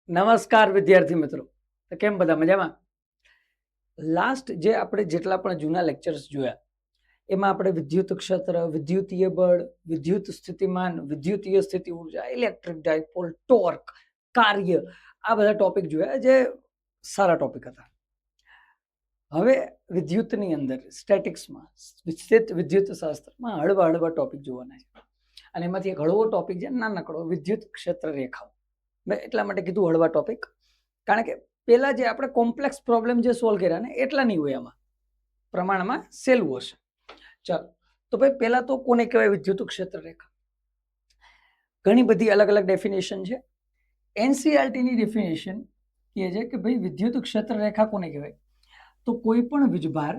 નમસ્કાર વિદ્યાર્થી મિત્રો, તો કેમ બધા મજામાં? લાસ્ટ જે આપણે જેટલા પણ જૂના લેક્ચર્સ જોયા એમાં આપણે વિદ્યુત ક્ષેત્ર, વિદ્યુતીય બળ, વિદ્યુત સ્થિતિમાન, વિદ્યુતીય સ્થિતિ ઊર્જા, ઇલેક્ટ્રિક ડાયપોલ, ટોર્ક, કાર્ય, આ બધા ટોપિક જોયા જે સારા ટોપિક હતા. હવે વિદ્યુતની અંદર સ્ટેટિક્સમાં, વિદ્યુત શાસ્ત્રમાં હળવા હળવા ટોપિક જોવાના છે અને એમાંથી એક હળવો ટોપિક છે નાનકડો, વિદ્યુત ક્ષેત્ર રેખાઓ. મેં એટલા માટે કીધું હળવા ટોપિક, કારણ કે પેલા જે આપણે કોમ્પ્લેક્સ પ્રોબ્લેમ જે સોલ્વ કર્યા ને એટલા નહીં હોય, આમાં પ્રમાણમાં સહેલું હશે. ચાલો, તો ભાઈ પેલા તો કોને કહેવાય વિદ્યુત ક્ષેત્ર રેખા? ઘણી બધી અલગ અલગ ડેફિનેશન છે. NCERT ની ડેફિનેશન કહે છે કે ભાઈ વિદ્યુત ક્ષેત્ર રેખા કોને કહેવાય? તો કોઈ પણ વીજભાર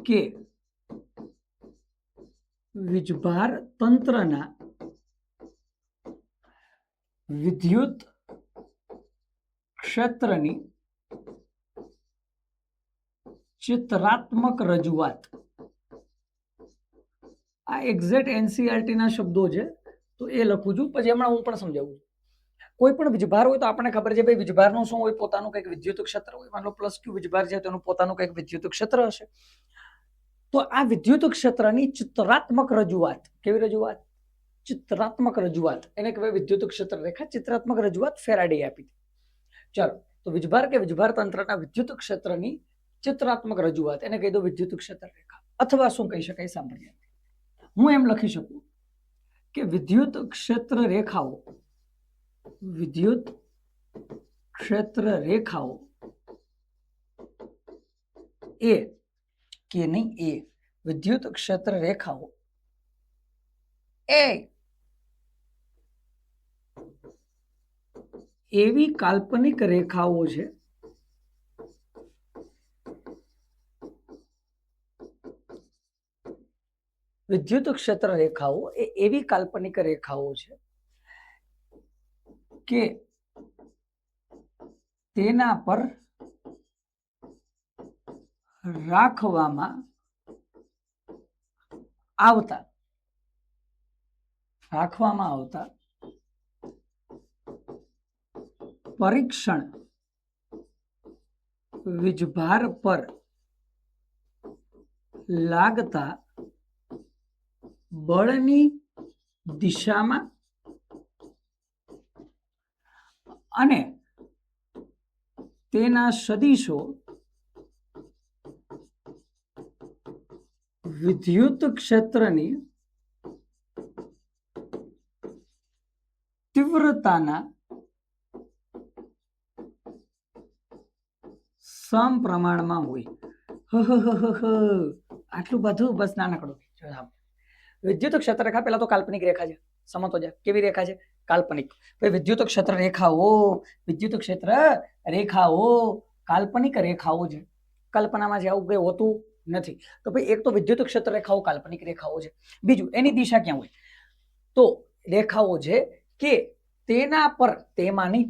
કે વીજભાર તંત્રના વિદ્યુત ક્ષેત્રની ચિત્રાત્મક રજૂઆત. આ એક્ઝેક્ટ NCERT ના શબ્દો છે, તો એ લખું છું, પછી હમણાં હું પણ સમજાવું છું. કોઈ પણ વીજભાર હોય તો આપણને ખબર છે ભાઈ વીજભારનું શું હોય, પોતાનું કંઈક વિદ્યુત ક્ષેત્ર હોય. માનો +Q વીજભાર છે, તેનું પોતાનું કંઈક વિદ્યુત ક્ષેત્ર હશે. તો આ વિદ્યુત ક્ષેત્રની ચિત્રાત્મક રજૂઆત, કેવી રજૂઆત? ચિત્રાત્મક રજૂઆત, એને કહેવાય વિદ્યુત ક્ષેત્ર રેખા. ચિત્રાત્મક રજૂઆત ફેરાડે આપી હતી. ચાલો, તો વીજભાર કે વીજભાર તંત્રના વિદ્યુત ક્ષેત્રની ચિત્રાત્મક રજૂઆત, એને કહી દો વિદ્યુત ક્ષેત્ર રેખા. અથવા શું કહી શકાય સાંભળીએ, હું એમ લખી શકું કે વિદ્યુત ક્ષેત્ર રેખાઓ, વિદ્યુત ક્ષેત્ર રેખાઓ એ કે નહીં એ વિદ્યુત ક્ષેત્ર રેખાઓ એ એવી કાલ્પનિક રેખાઓ છે વિદ્યુત ક્ષેત્ર રેખાઓ એ એવી કાલ્પનિક રેખાઓ છે કે તેના પર રાખવામાં આવતા પરીક્ષણ વીજભાર પર લાગતા બળની દિશામાં અને તેના સદિશો વિદ્યુત ક્ષેત્રની તીવ્રતાના સમપ્રમાણમાં હોય. આટલું બધું બસ નાનકડું. વિદ્યુત ક્ષેત્ર રેખા પેલા તો કાલ્પનિક રેખા છે, સમજતો જા. કેવી રેખા છે? કાલ્પનિક. વિદ્યુત ક્ષેત્ર રેખાઓ, વિદ્યુત ક્ષેત્ર રેખાઓ કાલ્પનિક રેખાઓ છે. કલ્પનામાં જે આવું કઈ હોતું નથી. તો ભાઈ એક તો વિદ્યુત ક્ષેત્ર રેખાઓ કાલ્પનિક રેખાઓ છે. બીજું, એની દિશા ક્યાં હોય? તો રેખાઓ છે કે તેના પર, તેમાંની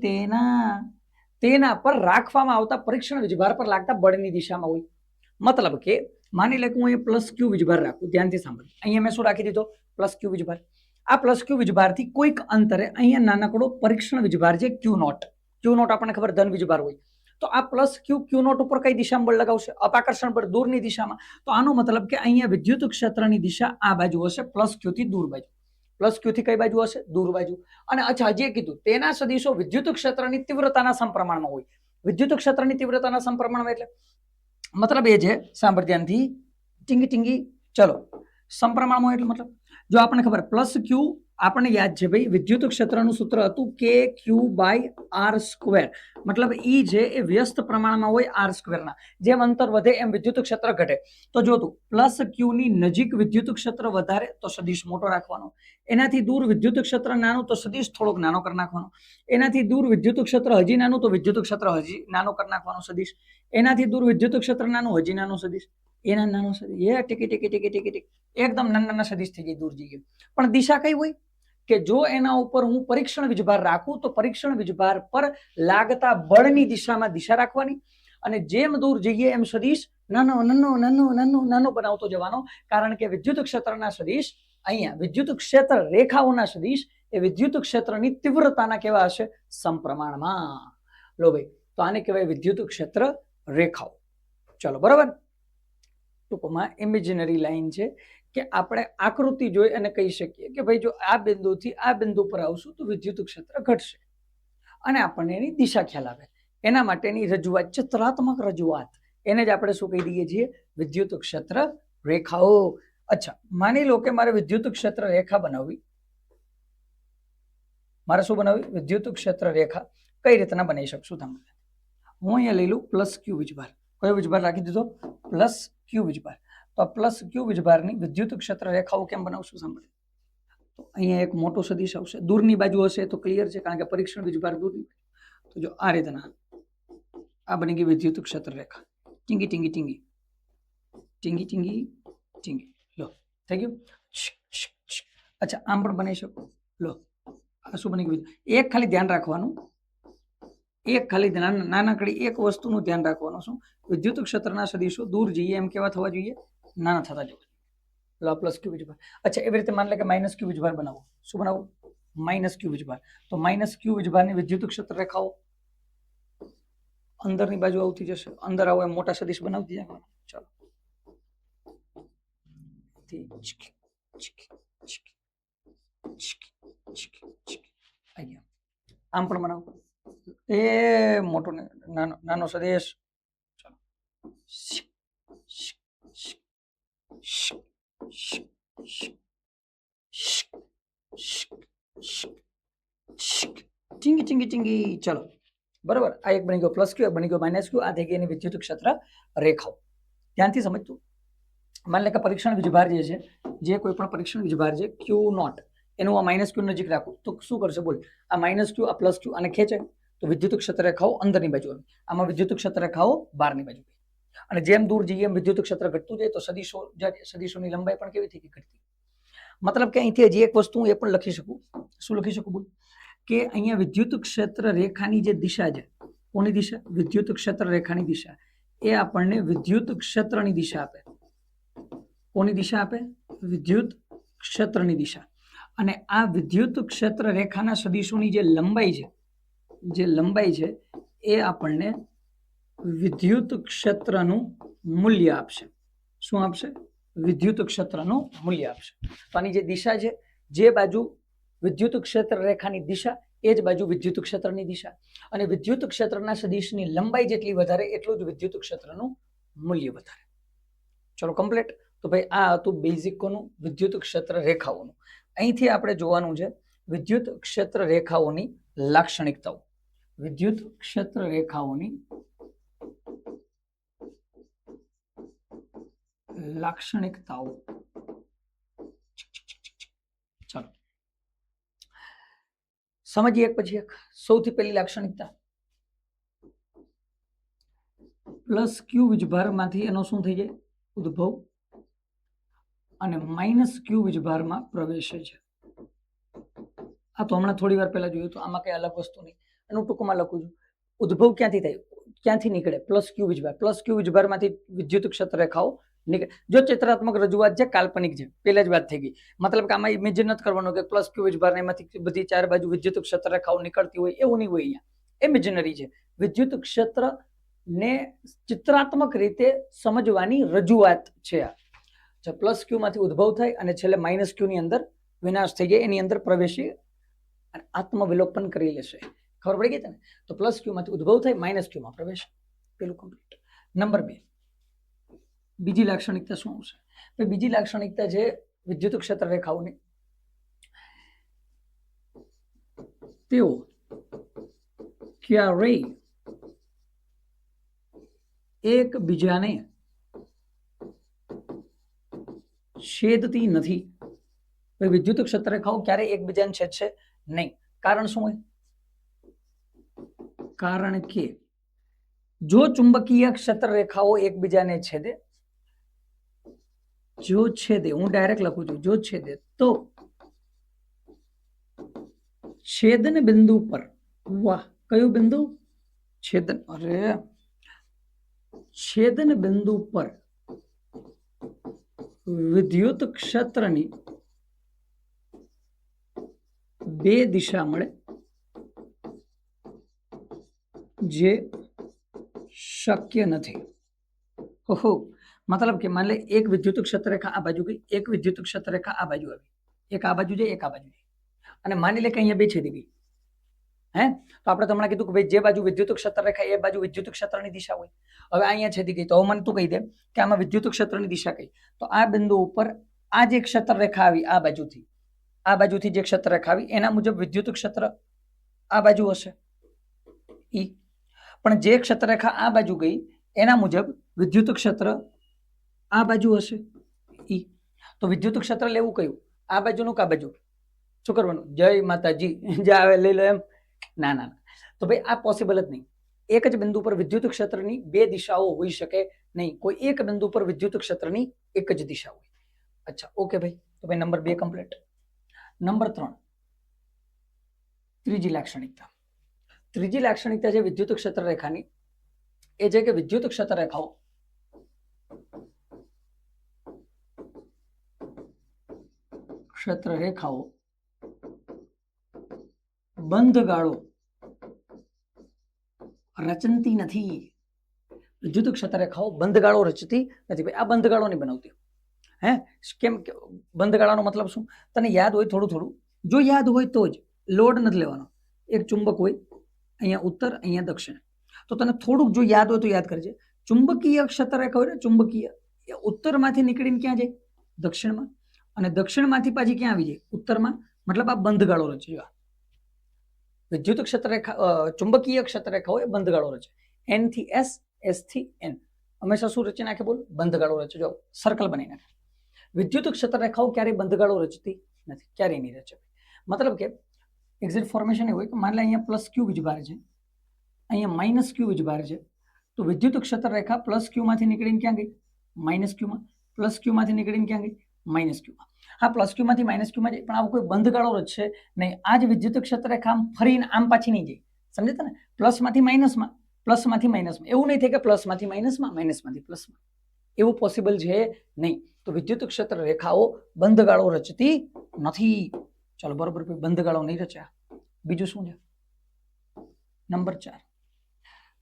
તેના પર રાખવામાં આવતા પરીક્ષણ વીજભાર પર લાગતા બળની દિશામાં હોય. મતલબ કે માની લે કે હું અહીંયા +Q વીજભાર રાખું, ધ્યાનથી સાંભળો. અહીંયા મેં શું રાખી દીધો? +Q વીજભાર. આ +Q વીજભારથી કોઈક અંતરે અહીંયા નાનકડો પરીક્ષણ વીજભાર છે Q0. Q0 આપણને ખબર ધન વીજભાર હોય. તો આ +Q Q0 ઉપર કઈ દિશામાં બળ લગાવશે? અપાકર્ષણ બળ, દૂરની દિશામાં. તો આનો મતલબ કે અહીંયા વિદ્યુત ક્ષેત્રની દિશા આ બાજુ હશે, +Q થી દૂર બાજુ. +Q થી કઈ બાજુ હશે? દૂર બાજુ. અને અચ્છા, હજી કીધું તેના સદિશો વિદ્યુત ક્ષેત્રની તીવ્રતાના સમપ્રમાણમાં હોય. વિદ્યુત ક્ષેત્રની તીવ્રતાના સમપ્રમાણમાં એટલે મતલબ એ છે, સાંભળ ધ્યાનથી, ટીંગી ટીંગી. ચલો, સમપ્રમાણમાં એટલે મતલબ જો આપણને ખબર +Q, આપણને યાદ છે ભાઈ વિદ્યુત ક્ષેત્રનું સૂત્ર હતું KQ/R². મતલબ ઈ છે એ વ્યસ્ત પ્રમાણમાં હોય R² ના. જેમ અંતર વધે એમ વિદ્યુત ક્ષેત્ર ઘટે. તો જો તું +Q ની નજીક વિદ્યુત ક્ષેત્ર વધારે તો સદિશ મોટો રાખવાનો, એનાથી દૂર વિદ્યુત ક્ષેત્ર નાનું તો સદિશ થોડોક નાનો કરી નાખવાનો, એનાથી દૂર વિદ્યુત ક્ષેત્ર હજી નાનું તો વિદ્યુત ક્ષેત્ર હજી નાનો કરી નાખવાનો સદિશ, એનાથી દૂર વિદ્યુત ક્ષેત્ર નાનું હજી નાનું સદિશ, એના નાનો સદિશ, એ ટીકી ટીકી ટીકી ટીકી ટીકી એકદમ નાના સદિશ થઈ જાય, દૂર જઈ ગયું. પણ દિશા કઈ હોય કે જો એના ઉપર હું પરીક્ષણ વીજભાર રાખું તો પરીક્ષણ વીજભાર પર લાગતા બળની દિશામાં દિશા રાખવાની, અને જેમ દૂર જઈએ એમ સદિશ નાનો નાનો નાનો નાનો નાનો બનાવતો જવાનો. કારણ કે વિદ્યુત ક્ષેત્રના સદિશ અહીંયા વિદ્યુત ક્ષેત્ર રેખાઓના સદિશ એ વિદ્યુત ક્ષેત્રની તીવ્રતાના કેવા હશે? સમપ્રમાણમાં. લો ભાઈ, તો આને કહેવાય વિદ્યુત ક્ષેત્ર રેખાઓ. ચલો બરાબર. ટૂંકમાં ઇમેજિનરી લાઈન છે કે આપણે આકૃતિ જોઈ અને કહી શકીએ કે ભાઈ જો આ બિંદુથી આ બિંદુ પર આવશું તો વિદ્યુત ક્ષેત્ર ઘટશે અને આપણને એની દિશા ખ્યાલ આવે. એના માટેની રજૂઆત, ચિત્રાત્મક રજૂઆત, એને જ આપણે શું કહી દઈએ છીએ? વિદ્યુત ક્ષેત્ર રેખાઓ. અચ્છા, માની લો કે મારે વિદ્યુત ક્ષેત્ર રેખા બનાવવી. મારે શું બનાવવી? વિદ્યુત ક્ષેત્ર રેખા. કઈ રીતના બનાવી શકશું તમે? હું અહીંયા લઈ લઉં પ્લસ ક્યુ વીજભાર. કયો વીજભાર રાખી દીધો? પ્લસ ક્યુ વીજભાર. તો આ પ્લસ ક્યુ વીજભારની વિદ્યુત ક્ષેત્ર રેખાઓ કેમ બનાવશું? સાંભળો. તો અહીંયા એક મોટો સદિશ આવશે. દૂરની બાજુ હશે તો ક્લિયર છે, કારણ કે પરીક્ષણ વીજભાર દૂરની. તો જો આ રીતના આ બની ગઈ વિદ્યુત ક્ષેત્ર રેખા. ટીંગી ટીંગી ટીંગી ટીંગી ટીંગી ટીંગી. લો, થઈ ગયું. અચ્છા, આમ પણ બનાવી શકો. લો, આ શું બની ગયું? એક ખાલી ધ્યાન રાખવાનું, એક ખાલી નાનકડી એક વસ્તુનું ધ્યાન રાખવાનું. શું? વિદ્યુત ક્ષેત્રના સદિશો દૂર જઈએ એમ કેવા થવા જોઈએ? નાના થતા જવું. લો, પ્લસ ક્યુ વીજભાર. અચ્છા, એવી રીતે માની લે કે માઇનસ ક્યુ વીજભાર બનાવો. શું બનાવો? માઇનસ ક્યુ વીજભાર. તો માઇનસ ક્યુ વીજભારની વિદ્યુત ક્ષેત્ર રેખાઓ અંદરની બાજુ આવતી જશે. અંદર આવો એમ મોટા સદિશ બનાવતી જાય. ચાલો, આમ પણ બનાવો. એ મોટો નાનો સદેશ. ચીંગી ચીંગી ચીંગી. ચલો બરોબર. આ એક બની ગયો પ્લસ ક્યુ, એક બની ગયો માઇનસ ક્યુ. આ થઈ ગઈ એની વિદ્યુત ક્ષેત્ર રેખાઓ. ધ્યાનથી સમજતું. માની લે કે પરીક્ષણ વીજભાર જે છે, જે કોઈ પણ પરીક્ષણ વીજભાર છે ક્યુ નોટ, એનું આ માઇનસ ક્યુ નજીક રાખવું તો શું કરશે? બોલ. આ માઇનસ ક્યુ, આ પ્લસ ક્યુ આને ખેંચે તો વિદ્યુત ક્ષેત્ર રેખાઓ અંદરની બાજુ આવી. આમાં વિદ્યુત ક્ષેત્ર રેખાઓ બહારની બાજુ. અને જેમ દૂર જઈએ એમ વિદ્યુત ક્ષેત્ર ઘટતું જાય તો સદિશોની લંબાઈ પણ કેવી થઈ ગઈ? ઘટતી. મતલબ કે અહીંથી હજી એક વસ્તુ હું એ પણ લખી શકું. શું લખી શકું? બોલ. કે અહીંયા વિદ્યુત ક્ષેત્ર રેખાની જે દિશા છે, કોની દિશા? વિદ્યુત ક્ષેત્ર રેખાની દિશા. એ આપણને વિદ્યુત ક્ષેત્રની દિશા આપે. કોની દિશા આપે? વિદ્યુત ક્ષેત્રની દિશા. અને આ વિદ્યુત ક્ષેત્ર રેખાના સદિશોની જે લંબાઈ છે એ આપણને વિદ્યુત ક્ષેત્રનું મૂલ્ય આપશે. શું આપશે? વિદ્યુત ક્ષેત્રનું મૂલ્ય આપશે. તો આની જે દિશા છે, જે બાજુ વિદ્યુત ક્ષેત્ર રેખાની દિશા, એ જ બાજુ વિદ્યુત ક્ષેત્રની દિશા. અને વિદ્યુત ક્ષેત્રના સદિશની લંબાઈ જેટલી વધારે એટલું જ વિદ્યુત ક્ષેત્રનું મૂલ્ય વધારે. ચલો કમ્પ્લીટ. તો ભાઈ આ હતું બેઝિક કોનું? વિદ્યુત ક્ષેત્ર રેખાઓનું. અહીંથી આપણે જોવાનું છે વિદ્યુત ક્ષેત્ર રેખાઓની લાક્ષણિકતાઓ. વિદ્યુત ક્ષેત્ર રેખાઓની લાક્ષણિકતાઓ. ચાલો સમજીએ એક પછી એક. સૌથી પહેલી લાક્ષણિકતા, પ્લસ ક્યુ વીજભારમાંથી એનો શું થઈ જાય? ઉદ્ભવ. અને માઇનસ ક્યુ વીજભારમાં પ્રવેશે છે. આ તો હમણાં થોડી વાર પહેલા જોયું તો આમાં કઈ અલગ વસ્તુ નહીં. એનું ટૂંકમાં લખું છું. ઉદ્ભવ ક્યાંથી થાય? ક્યાંથી નીકળે? પ્લસ ક્યુ વીજભાર. પ્લસ ક્યુ વીજભારમાંથી વિદ્યુત ક્ષેત્ર રેખાઓ નીકળે. જો ચિત્રાત્મક રજૂઆત છે, કાલ્પનિક છે, પહેલા જ વાત થઈ ગઈ. મતલબ કે આમાં ઇમેજિન નથી કરવાનું કે પ્લસ ક્યુ વીજભાર એમાંથી બધી ચાર બાજુ વિદ્યુત ક્ષેત્ર રેખાઓ નીકળતી હોય, એવું નહીં હોય. અહીંયા ઇમેજિનરી છે. વિદ્યુત ક્ષેત્ર ને ચિત્રાત્મક રીતે સમજવાની રજૂઆત છે આ. પ્લસ ક્યુ માંથી ઉદ્ભવ થાય અને છેલ્લે માઇનસ ક્યુ ની અંદર વિનાશ થઈ જાય, એની અંદર પ્રવેશી અને આત્મવિલોપન કરી લેશે. ખબર પડી ગઈ તને? તો પ્લસ ક્યુ માંથી ઉદ્ભવ થાય, માઇનસ ક્યુ માં પ્રવેશ. પેલું કમ્પ્લીટ. નંબર 2, બીજી લાક્ષણિકતા શું આવશે? બીજી લાક્ષણિકતા છે વિદ્યુત ક્ષેત્ર રેખાઓની. તેઓ ક્યારેય એકબીજાને છેદતી નથી. વિદ્યુત ક્ષેત્ર રેખાઓ ક્યારેય એકબીજાને છેદશે નહીં. કારણ શું હોય? કારણ કે જો ચુંબકીય ક્ષેત્ર રેખાઓ એકબીજાને છેદે, હું ડાયરેક્ટ લખું છું, જો છેદે તો છેદન બિંદુ પર, વાહ, કયું બિંદુ? છેદન. અરે, છેદન બિંદુ પર વિદ્યુત ક્ષેત્રની બે દિશા મળે જે શક્ય નથી. ઓહો, મતલબ કે માન લે એક વિદ્યુત ક્ષેત્ર રેખા આ બાજુ ગઈ, એક વિદ્યુત ક્ષેત્ર રેખા આ બાજુ આવી, એક આ બાજુ જાય, એક આ બાજુ જાય, અને માની લે કે અહીંયા બે છેદી ગઈ. હે, તો આપણે તમને કીધું કે ભાઈ જે બાજુ વિદ્યુત ક્ષેત્ર રેખા એ બાજુ વિદ્યુત ક્ષેત્રની દિશા હોય. હવે અહીંયા છેદી ગઈ તો મને તું કહી દે કે આમાં વિદ્યુત ક્ષેત્રની દિશા કઈ? તો આ બિંદુ ઉપર આ જે ક્ષેત્ર રેખા આવી આ બાજુથી જે ક્ષેત્ર રેખા આવી એના મુજબ વિદ્યુત ક્ષેત્ર આ બાજુ હશે ઈ. પણ જે ક્ષેત્ર રેખા આ બાજુ ગઈ એના મુજબ વિદ્યુત ક્ષેત્ર આ બાજુ હશે ઈ. તો વિદ્યુત ક્ષેત્ર લેવું કયું? આ બાજુનું કે આ બાજુ? શું કરવાનું? જય માતાજી, જે આવે લઈ લો એમ? ના ના ના, તો ભાઈ આ પોસિબલ જ નહીં. એક જ બિંદુ પર વિદ્યુત ક્ષેત્રની બે દિશાઓ હોઈ શકે નહીં. કોઈ એક બિંદુ પર વિદ્યુત ક્ષેત્રની એક જ દિશા હોય. અચ્છા, ઓકે ભાઈ. તો ભાઈ નંબર 2 કમ્પ્લીટ. નંબર 3, ત્રીજી લાક્ષણિકતા. ત્રીજી લાક્ષણિકતા છે વિદ્યુત ક્ષેત્ર રેખાની એ છે કે વિદ્યુત ક્ષેત્ર રેખાઓ બંધ ગાળો રચતી નથી. વિદ્યુત ક્ષેત્ર રેખાઓ બંધ ગાળો રચતી નથી. ભાઈ આ બંધ ગાળો નહીં બનાવતી. હે, કેમ? બંધ ગાળાનો મતલબ શું? તને યાદ હોય થોડું થોડું? જો યાદ હોય તો જ, લોડ નથી લેવાનો. એક ચુંબક હોય, અહીંયા ઉત્તર, અહીંયા દક્ષિણ. તો તને થોડુંક જો યાદ હોય તો યાદ કરજે. ચુંબકીય ક્ષેત્ર રેખા હોય ને, ચુંબકીય, એ ઉત્તરમાંથી નીકળીને ક્યાં જાય? દક્ષિણમાં. અને દક્ષિણમાંથી પાછી ક્યાં આવી જાય? ઉત્તરમાં. મતલબ આ બંધ ગાળો રચે. વિદ્યુત ક્ષેત્ર રેખા, ચુંબકીય ક્ષેત્ર રેખા હોય બંધ ગાળો રચે. N થી S, S થી N હંમેશા શું રચી નાખે? બોલ, બંધ ગાળો રચે. જો સર્કલ બનાવી નાખે. વિદ્યુત ક્ષેત્ર રેખાઓ ક્યારેય બંધ ગાળો રચતી નથી, ક્યારેય નહીં રચે. મતલબ કે એક્ઝેક્ટ ફોર્મેશન એવું હોય કે માન લે અહીંયા પ્લસ ક્યુ વીજભાર છે, અહીંયા માઇનસ ક્યુ વીજભાર છે, તો વિદ્યુત ક્ષેત્ર રેખા પ્લસ ક્યુ માંથી નીકળીને ક્યાં ગઈ? માઇનસ ક્યુમાં. પ્લસ ક્યુ માંથી નીકળીને ક્યાં ગઈ? માઇનસ ક્યુમાં. હા, પ્લસ ક્યુ માંથી માઇનસ ક્યુમાં જાય, પણ આવું કોઈ બંધ ગાળો રચશે નહીં. આ જ વિદ્યુત ક્ષેત્ર રેખા આમ ફરીને આમ પાછી નહીં જાય. સમજે ને? પ્લસ માંથી માઇનસમાં, પ્લસ માંથી માઇનસમાં. એવું નહીં થાય કે પ્લસ માંથી માઇનસમાં, માઇનસ માંથી પ્લસમાં. એવું પોસિબલ છે નહીં. તો વિદ્યુત ક્ષેત્ર રેખાઓ બંધ ગાળો રચતી નથી. ચાલો બરોબર, બંધ ગાળો નહીં રચ્યા. બીજું શું છે? નંબર 4,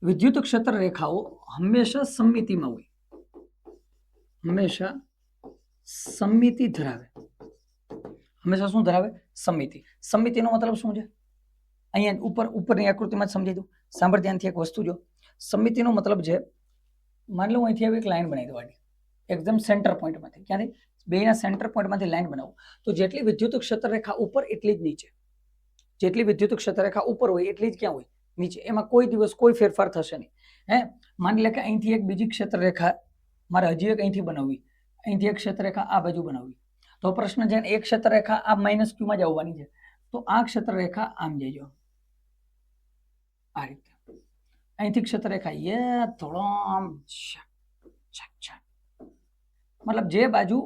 વિદ્યુત ક્ષેત્ર રેખાઓ હંમેશા સમમિતિમાં હોય. હંમેશા સમમિતિ ધરાવે. હંમેશા શું ધરાવે? સમમિતિ. સમમિતિનો મતલબ શું છે? અહીંયા ઉપરની આકૃતિમાં જ સમજી દઉં. સાંભળ ધ્યાનથી એક વસ્તુ જો. સમમિતિનો મતલબ છે, માની લો અહીંથી એક લાઈન બનાવી દેવાની એકદમ સેન્ટર પોઈન્ટમાંથી. ક્યાંથી? બેના સેન્ટર પોઈન્ટમાંથી લાઈન બનાવો તો જેટલી વિદ્યુત ક્ષેત્ર રેખા ઉપર એટલી જ નીચે. જેટલી વિદ્યુત ક્ષેત્ર રેખા ઉપર હોય એટલી જ ક્યાં હોય? નીચે. એમાં કોઈ દિવસ કોઈ ફેરફાર થશે નહીં. હે, માની લે કે અહીંથી એક બીજી ક્ષેત્ર રેખા મારે હજી એક અહીંથી બનાવવી, અહીંથી એક ક્ષેત્ર રેખા આ બાજુ બનાવવી. તો પ્રશ્ન છે, એક ક્ષેત્ર રેખા આ માઇનસ ક્યુમાં જ આવવાની છે, તો આ ક્ષેત્ર રેખા આમ જઈજો આ રીતે. અહીંથી ક્ષેત્ર રેખા થોડો આમ, મતલબ જે બાજુ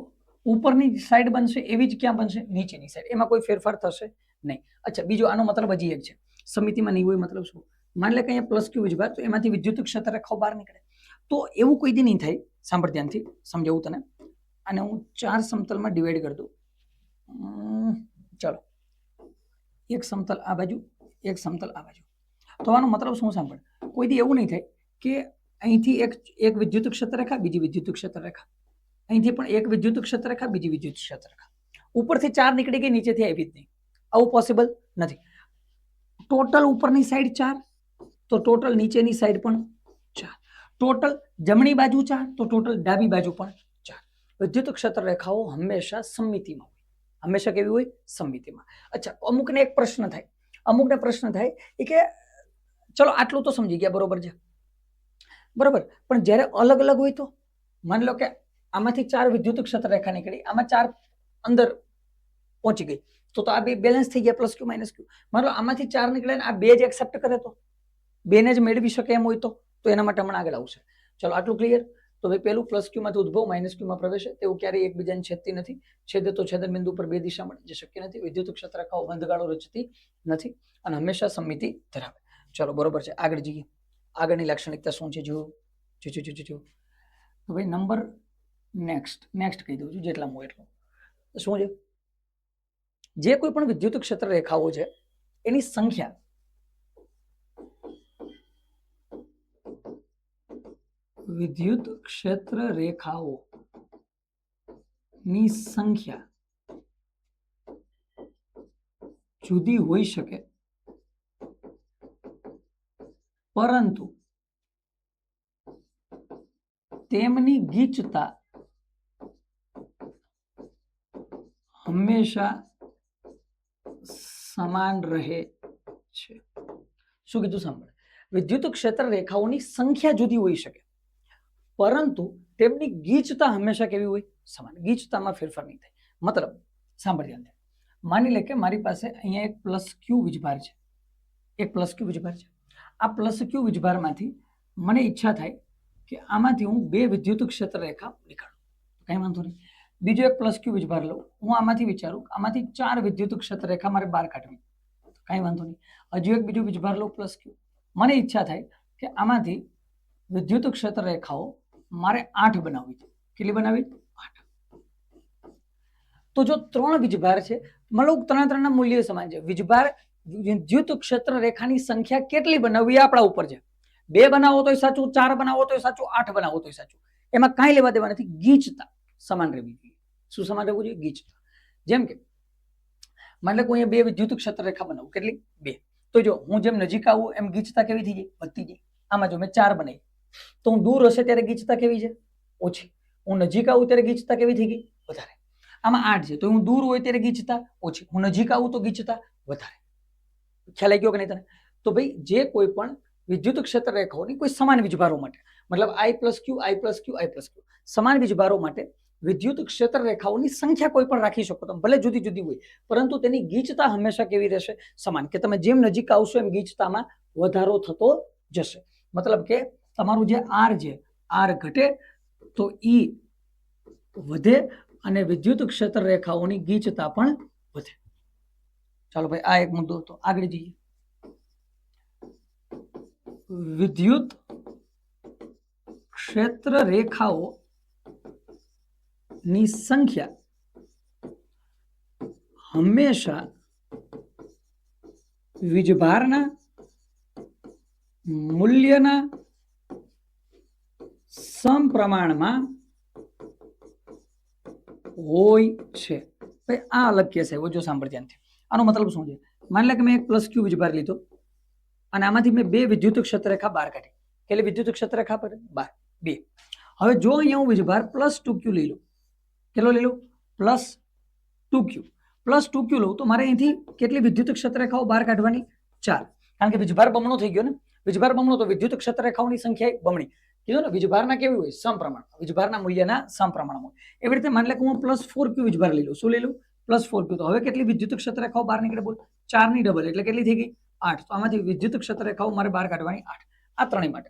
ઉપરની સાઈડ બનશે એવી જ ક્યાં બનશે? નીચેની સાઈડ. એમાં કોઈ ફેરફાર થશે નહીં. અચ્છા, બીજો આનો મતલબ હજી એક છે. સમિતિમાં નહીં હોય મતલબ શું? માની લે કે અહીંયા પ્લસ ક્યુ વીજભાર, તો એમાંથી વિદ્યુત ક્ષેત્ર રેખાઓ બહાર નીકળે. તો એવું કોઈ દી નહીં થાય. સાંભળ ધ્યાનથી, સમજાવું તને. અને હું 4 સમતલમાં ડિવાઈડ કરી દઉં. ચાલો, એક સમતલ આ બાજુ, એક સમતલ આ બાજુ. તો આનો મતલબ શું? સાંભળ, કોઈ દી એવું નહીં થાય કે અહીંથી એક વિદ્યુત ક્ષેત્ર રેખા, બીજી વિદ્યુત ક્ષેત્ર રેખા, અહીંથી પણ એક વિદ્યુત ક્ષેત્ર રેખા, બીજી વિદ્યુત ક્ષેત્ર રેખા. ઉપરથી 4 નીકળી ગઈ, નીચેથી આવી જ નહીં. આવું પોસિબલ નથી. ટોટલ ઉપરની સાઈડ 4, તો ટોટલ નીચેની સાઈડ પણ 4. ટોટલ જમણી બાજુ 4, તો ટોટલ ડાબી બાજુ પણ 4. વિદ્યુત ક્ષેત્ર રેખાઓ હંમેશા સમમિતિમાં હોય. હંમેશા કેવી હોય? સમમિતિમાં. અચ્છા, અમુકને એક પ્રશ્ન થાય. અમુકને પ્રશ્ન થાય એ કે ચલો આટલું તો સમજી ગયા, બરોબર છે, બરોબર, પણ જ્યારે અલગ અલગ હોય તો માની લો કે આમાંથી 4 વિદ્યુત ક્ષેત્ર રેખા નીકળી, આમાં 4 અંદર પહોંચી ગઈ, તો આ બે બેલેન્સ થઈ ગયા, પ્લસ ક્યુ માઇનસ ક્યુ. માની લો આમાંથી 4 નીકળે ને આ બે જ એક્સેપ્ટ કરે, તો બેને જ મેળવી શકે એમ હોય તો એના માટે હમણાં આગળ આવશે. ચલો આટલું ક્લિયર. તો ભાઈ પેલું પ્લસ ક્યુ માંથી ઉદ્ભવ માઇનસ ક્યુમાં પ્રવેશે, તેવું ક્યારેય એકબીજાને છેદતી નથી. છેદે તો છેદન બિંદુ પર બે દિશા મળે, જે શક્ય નથી. વિદ્યુત ક્ષેત્ર રેખાઓ બંધ ગાળો રચતી નથી અને હંમેશા સમમિતિ ધરાવે. ચલો બરોબર છે, આગળ જઈએ. આગળની લાક્ષણિકતા શું છે? જો ભાઈ નંબર નેક્સ્ટ કહી દઉં છું, જેટલા હું એટલું. શું છે? જે કોઈ પણ વિદ્યુત ક્ષેત્ર રેખાઓ છે એની સંખ્યા વિદ્યુત ક્ષેત્ર રેખાઓ ની સંખ્યા જુદી હોઈ શકે, પરંતુ તેમની ગીચતા હંમેશા સમાન રહે છે. શું કીધું સાંભળ, વિદ્યુત ક્ષેત્ર રેખાઓની સંખ્યા જુદી હોઈ શકે પરંતુ તેમની ગીચતા હંમેશા કેવી હોય? સમાન. ગીચતામાં ફેરફાર નહીં થાય. મતલબ સાંભળ ધ્યાનથી, માની લે કે મારી પાસે અહીંયા એક પ્લસ ક્યુ વીજભાર છે, એક પ્લસ ક્યુ વીજભાર છે. આ પ્લસ ક્યુ વીજભારમાંથી મને ઈચ્છા થાય કે આમાંથી હું બે વિદ્યુત ક્ષેત્ર રેખા નીકાળું, કઈ વાંધો નહીં. બીજો એક પ્લસ ક્યુ વીજભાર લઉં, હું આમાંથી વિચારું આમાંથી 4 વિદ્યુત ક્ષેત્ર રેખા મારે બહાર કાઢવી, કઈ વાંધો નહીં. હજુ એક બીજો વીજભાર લઉં પ્લસ ક્યુ, મને ઈચ્છા થાય કે આમાંથી વિદ્યુત ક્ષેત્ર રેખાઓ મારે 8 બનાવવી છે. કેટલી બનાવી? 8. તો જો 3 વીજભાર છે, મતલબ ત્રણના મૂલ્ય સમાન છે. વીજભાર વિદ્યુત ક્ષેત્ર રેખાની સંખ્યા કેટલી બનાવવી એ આપણા ઉપર છે. 2 બનાવો તોય સાચું, 4 બનાવો તોય સાચું, 8 બનાવો તોય સાચું. એમાં કાંઈ લેવા દેવા નથી. ગીચતા સમાન રહેવી જોઈએ. શું સમાન રહેવું જોઈએ? ગીચતા. જેમ કે માની લો હું અહીંયા 2 વિદ્યુત ક્ષેત્ર રેખા બનાવું, કેટલી? 2. તો જો હું જેમ નજીક આવું એમ ગીચતા કેવી થઈ જાય? વધતી જાય. આમાં જો મેં 4 બનાવી તો હું દૂર હશે ત્યારે ગીચતા કેવી છે? ઓછી. હું નજીક આવું ત્યારે ગીચતા કેવી થઈ ગઈ? વધારે. આમાં 8 છે તો હું દૂર હોય ત્યારે ગીચતા ઓછી, હું નજીક આવું તો ગીચતા વધારે. ખ્યાલ આવી ગયો કે નહીં તને? તો ભાઈ જે કોઈ પણ વિદ્યુત ક્ષેત્ર રેખાઓની કોઈ સમાન વીજભારો માટે, મતલબ I પ્લસ ક્યુ સમાન વીજભારો માટે વિદ્યુત ક્ષેત્ર રેખાઓની સંખ્યા કોઈ પણ રાખી શકો, તમે ભલે જુદી જુદી હોય પરંતુ તેની ગીચતા હંમેશા કેવી રહેશે? સમાન. કે તમે જેમ નજીક આવશો એમ ગીચતામાં વધારો થતો જશે. મતલબ કે તમારું જે R છે, R ઘટે તો E વધે અને વિદ્યુત ક્ષેત્ર રેખાઓની ગીચતા પણ વધે. ચાલો ભાઈ આ એક મુદ્દો હતો. આગળ જઈએ. વિદ્યુત ક્ષેત્ર રેખાઓ ની સંખ્યા હંમેશા વીજભારના મૂલ્યના સમપ્રમાણમાં હોય છે. ભાઈ આ અલગ કેસ આવ્યો, જો સાંભળ ધ્યાનથી. આનો મતલબ શું છે? માની લે કે મેં એક પ્લસ ક્યુ વીજભાર લીધો અને આમાંથી મેં 2 વિદ્યુત ક્ષેત્ર રેખા બહાર કાઢી. કેટલી વિદ્યુત ક્ષેત્ર રેખા પર? 2. હવે જો અહીંયા હું વીજભાર પ્લસ 2q લઈ લઉં, કેટલો લઈ લઉં? પ્લસ 2q લઉં તો મારે અહીંથી કેટલી વિદ્યુત ક્ષેત્ર રેખાઓ બહાર કાઢવાની? 4. કારણ કે વીજભાર બમણો થઈ ગયો ને. વીજભાર બમણો તો વિદ્યુત ક્ષેત્ર રેખાઓની સંખ્યા બમણી. કીધું ને વીજભારના કેવી હોય? સમપ્રમાણ. વીજભારના મૂલ્યના સમપ્રમાણ હોય. એવી રીતે માની લે કે હું પ્લસ 4q વીજભાર લઈ લઉં. શું લઈ લઉં? Plus 4q. તો હવે કેટલી વિદ્યુત ક્ષેત્ર રેખાઓ બહાર નીકળે? બોલ. 4 ની ડબલ એટલે કેટલી થઈ ગઈ? 8. તો આમાંથી વિદ્યુત ક્ષેત્ર રેખાઓ મારે બહાર કાઢવાની 8. આ ત્રણેય માટે.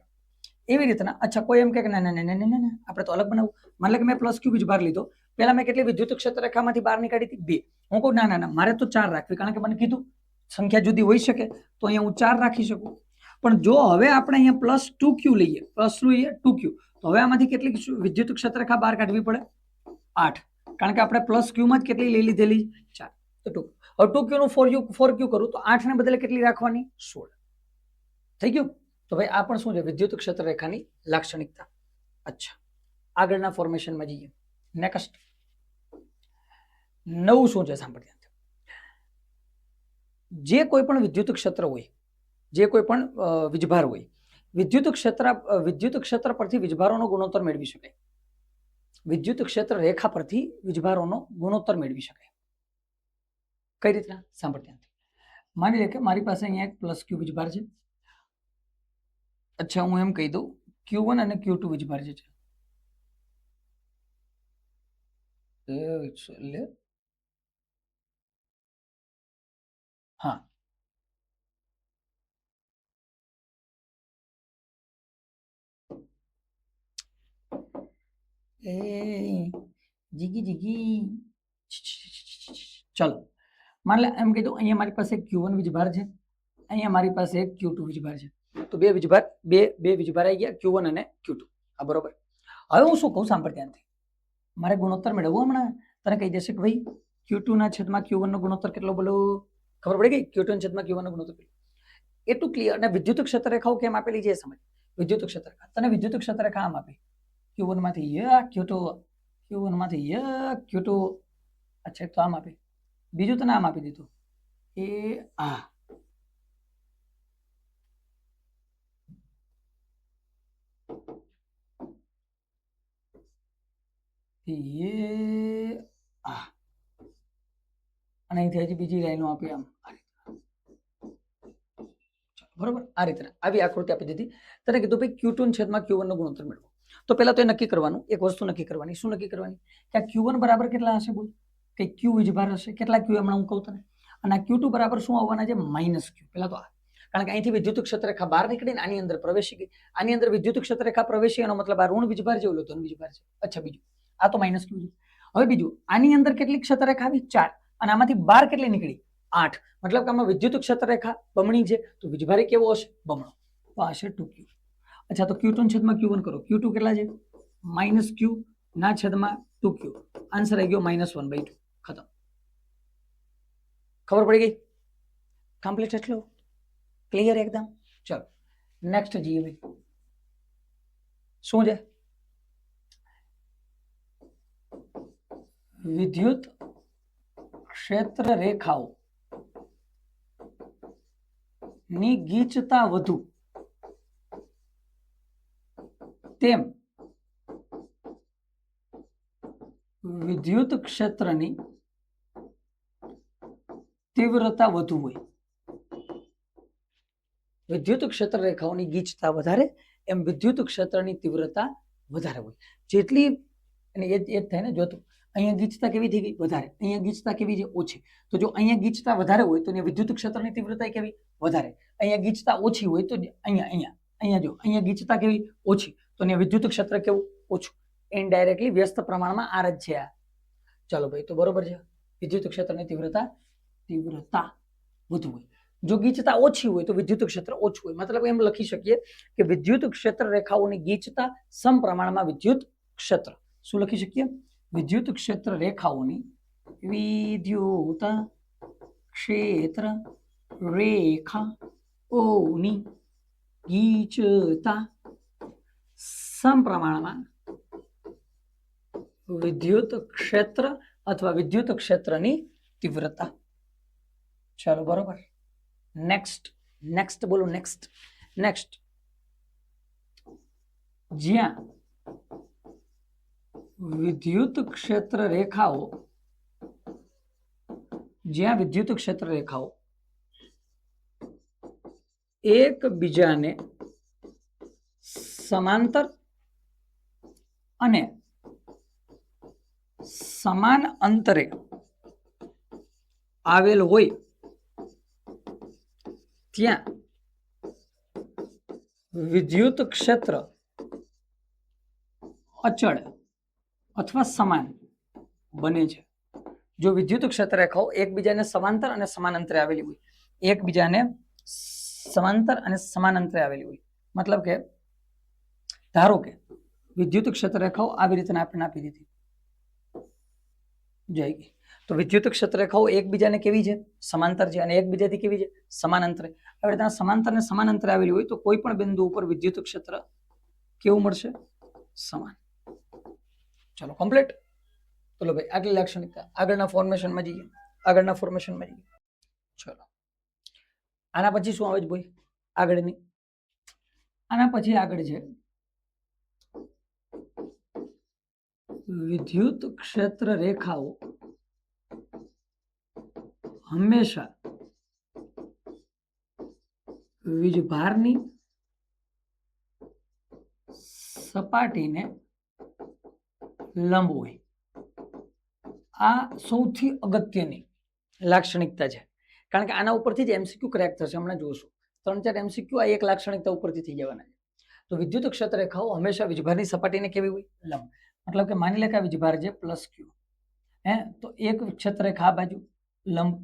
એવી રીતના અચ્છા કોઈ એમ કે ના ના ના ના ના આપણે તો અલગ બનાવું. માની લે કે મેં પ્લસ ક્યુ વીજભાર લીધો, પહેલા મેં કેટલી વિદ્યુત ક્ષેત્ર રેખામાંથી બહાર નીકાળી હતી? 2. હું કહું ના ના ના મારે તો 4 રાખવી, કારણ કે મને કીધું સંખ્યા જુદી હોઈ શકે તો અહીંયા હું 4 રાખી શકું. પણ જો હવે આપણે અહીંયા પ્લસ 2q લઈએ, પ્લસ લઈએ 2q, તો હવે આમાંથી કેટલી વિદ્યુત ક્ષેત્ર રેખા બહાર કાઢવી પડે? 8. કારણ કે આપણે પ્લસ ક્યુ માં જ કેટલી લઈ લીધેલી? 4. તો 2. હવે 2q નું 4q કરું તો 8 ને બદલે કેટલી રાખવાની? 16. થઈ ગયું? તો ભાઈ આ પણ શું છે? વિદ્યુત ક્ષેત્ર રેખાની લાક્ષણિકતા. અચ્છા આગળના ફોર્મેશનમાં જઈએ. નેક્સ્ટ 9 શું છે? સાંભળ. જે કોઈ પણ વિદ્યુત ક્ષેત્ર હોય, જે કોઈ પણ વીજભાર હોય, વિદ્યુત ક્ષેત્ર પરથી વીજભારોનો ગુણોત્તર મેળવી શકાય. વિદ્યુત ક્ષેત્ર રેખા પરથી વીજભારોનો ગુણોત્તર મેળવી શકાય. કઈ રીતના? સાંભળ ધ્યાનથી. માની લે કે મારી પાસે અહીંયા એક પ્લસ ક્યુ વીજભાર છે. અચ્છા હું એમ કહી દઉં Q1 અને Q2 વીજભાર છે. હા જીગી ચલો માની લે એમ કીધું અહીંયા મારી પાસે Q1 વીજભાર છે, અહીંયા મારી પાસે એક Q2 વીજભાર છે. તો બે વીજભાર આવી ગયા, Q1 અને Q2. આ બરોબર. હવે હું શું કહું? સાંભળ ધ્યાનથી. મારે ગુણોત્તર મેળવવો હમણાં તને કહી દેશે કે ભાઈ Q2 ના છેદમાં Q1 નો ગુણોત્તર કેટલો બોલો? ખબર પડી ગઈ? Q2 ના છેદમાં Q1 નો ગુણોત્તર કેટલો? એટલું ક્લિયર. અને વિદ્યુત ક્ષેત્ર રેખાઓ કેમ આપેલી છે સમજ. વિદ્યુત ક્ષેત્ર રેખા તને વિદ્યુત ક્ષેત્ર રેખા આમ આપી Q1 માંથી Q2, Q1 માંથી Q2, અચ્છા તો આમ આપી, બીજું તને આમ આપી દીધું એ આ અને અહીંથી હજી બીજી લાઈનો આપી આમ, બરોબર. આ રીતે આવી આકૃતિ આપી દીધી. તને કીધું ભાઈ Q2 છેદમાં Q1 નો ગુણોત્તર મેળવો. તો પહેલા તો એ નક્કી કરવાનું, એક વસ્તુ નક્કી કરવાની. શું નક્કી કરવાની? કે આ Q1 બરાબર કેટલા હશે બોલ? કે Q વીજભાર હશે. કેટલા Q હમણાં હું કહું તને. અને આ Q2 બરાબર શું આવવાના છે? -Q. પહેલા તો આ, કારણ કે અહીંથી વિદ્યુત ક્ષેત્ર રેખા બહાર નીકળીને આની અંદર પ્રવેશી ગઈ. આની અંદર વિદ્યુત ક્ષેત્ર રેખા પ્રવેશી એનો મતલબ આ ઋણ વીજભાર જેવું લો ધન વીજભાર છે. અચ્છા બીજું આ તો -Q છે. હવે બીજું આની અંદર કેટલી ક્ષેત્ર રેખા આવી? 4. અને આમાંથી બહાર કેટલી નીકળી? 8. મતલબ કે આમાં વિદ્યુત ક્ષેત્ર રેખા બમણી છે તો વીજભારી કેવો હશે? બમણો. તો આ છે 2Q. અચ્છા તો Q2 ના છેદમાં Q1 કરો. Q2 કેટલા છે? -Q ના છેદમાં 2Q. આન્સર આવી ગયો -1/2. ખતમ. ખબર પડી ગઈ? કમ્પ્લીટ. એટલું ક્લિયર એકદમ. ચલો નેક્સ્ટ જઈએ ભાઈ. શું છે? વિદ્યુત ક્ષેત્ર રેખાઓ ની ગીચતા વધુ તેમ વિદ્યુત ક્ષેત્રની તીવ્રતા વધુ હોય. વિદ્યુત ક્ષેત્ર રેખાઓની ગીચતા વધારે એમ વિદ્યુત ક્ષેત્રની તીવ્રતા વધારે હોય. જેટલી અને એ જ થાય ને. જો તો અહીંયા ગીચતા કેવી થઈ ગઈ? વધારે. અહીંયા ગીચતા કેવી છે? ઓછી. તો જો અહીંયા ગીચતા વધારે હોય તો વિદ્યુત ક્ષેત્રની તીવ્રતા કેવી? વધારે. અહીંયા ગીચતા ઓછી હોય તો અહીંયા જો અહીંયા ગીચતા કેવી? ઓછી. તો અહીંયા વિદ્યુત ક્ષેત્ર કેવું? ઓછું. ઇનડાયરેક્ટલી વ્યસ્ત પ્રમાણમાં આર જ છે આ. ચાલો ભાઈ તો બરોબર છે. વિદ્યુત ક્ષેત્રની તીવ્રતા વધુ હોય. જો ગીચતા ઓછી હોય તો વિદ્યુત ક્ષેત્ર ઓછું હોય. મતલબ એમ લખી શકીએ કે વિદ્યુત ક્ષેત્ર રેખાઓની ગીચતા સમપ્રમાણમાં વિદ્યુત ક્ષેત્ર. શું લખી શકીએ? વિદ્યુત ક્ષેત્ર રેખાઓની વિદ્યુત ક્ષેત્ર રેખાઓની ગીચતા સમપ્રમાણમાં વિદ્યુત ક્ષેત્ર અથવા વિદ્યુત ક્ષેત્રની તીવ્રતા. ચાલો બરોબર. નેક્સ્ટ બોલો. નેક્સ્ટ જ્યાં વિદ્યુત ક્ષેત્ર રેખાઓ એકબીજાને સમાંતર અને સમાન અંતરે આવેલ હોય ત્યાં વિદ્યુત ક્ષેત્ર અચળ અથવા સમાન બને છે. જો વિદ્યુત ક્ષેત્ર રેખાઓ એકબીજાને સમાંતર અને સમાન અંતરે આવેલી હોય, મતલબ કે ધારો કે વિદ્યુત ક્ષેત્ર રેખાઓ આવી રીતે આપણે આપી દીધી જઈ ગઈ. તો વિદ્યુત ક્ષેત્ર રેખાઓ એકબીજાને કેવી છે? સમાંતર છે. અને એકબીજાથી કેવી છે? સમાન અંતરે. આવી રીતે સમાંતર અને સમાન અંતરે આવેલી હોય તો કોઈ પણ બિંદુ ઉપર વિદ્યુત ક્ષેત્ર કેવું મળશે? સમાન. ચલો કમ્પ્લીટ. ચલો ભાઈ આગલી લાક્ષણિકતા. આગળના ફોર્મેશનમાં જઈએ. ચલો આના પછી શું આવે છે ભાઈ? આગળની આના પછી આગળ છે વિદ્યુત ક્ષેત્ર રેખાઓ હંમેશા વીજભારની સપાટીને લંબ હોય. આ સૌથી અગત્યની લાક્ષણિકતા છે. કારણ કે આના ઉપરથી જ એમસીક્યુ ક્રેક થશે. હમણાં જોશું 3-4 એમસીક્યુ આ એક લાક્ષણિકતા ઉપરથી થઈ જવાના છે. તો વિદ્યુત ક્ષેત્ર રેખાઓ હંમેશા વીજભારની સપાટીને કેવી હોય? લંબ. મતલબ કે માની લે કે આ વીજભાર છે +Q. તો એક ક્ષેત્ર રેખા આ બાજુ લંબ,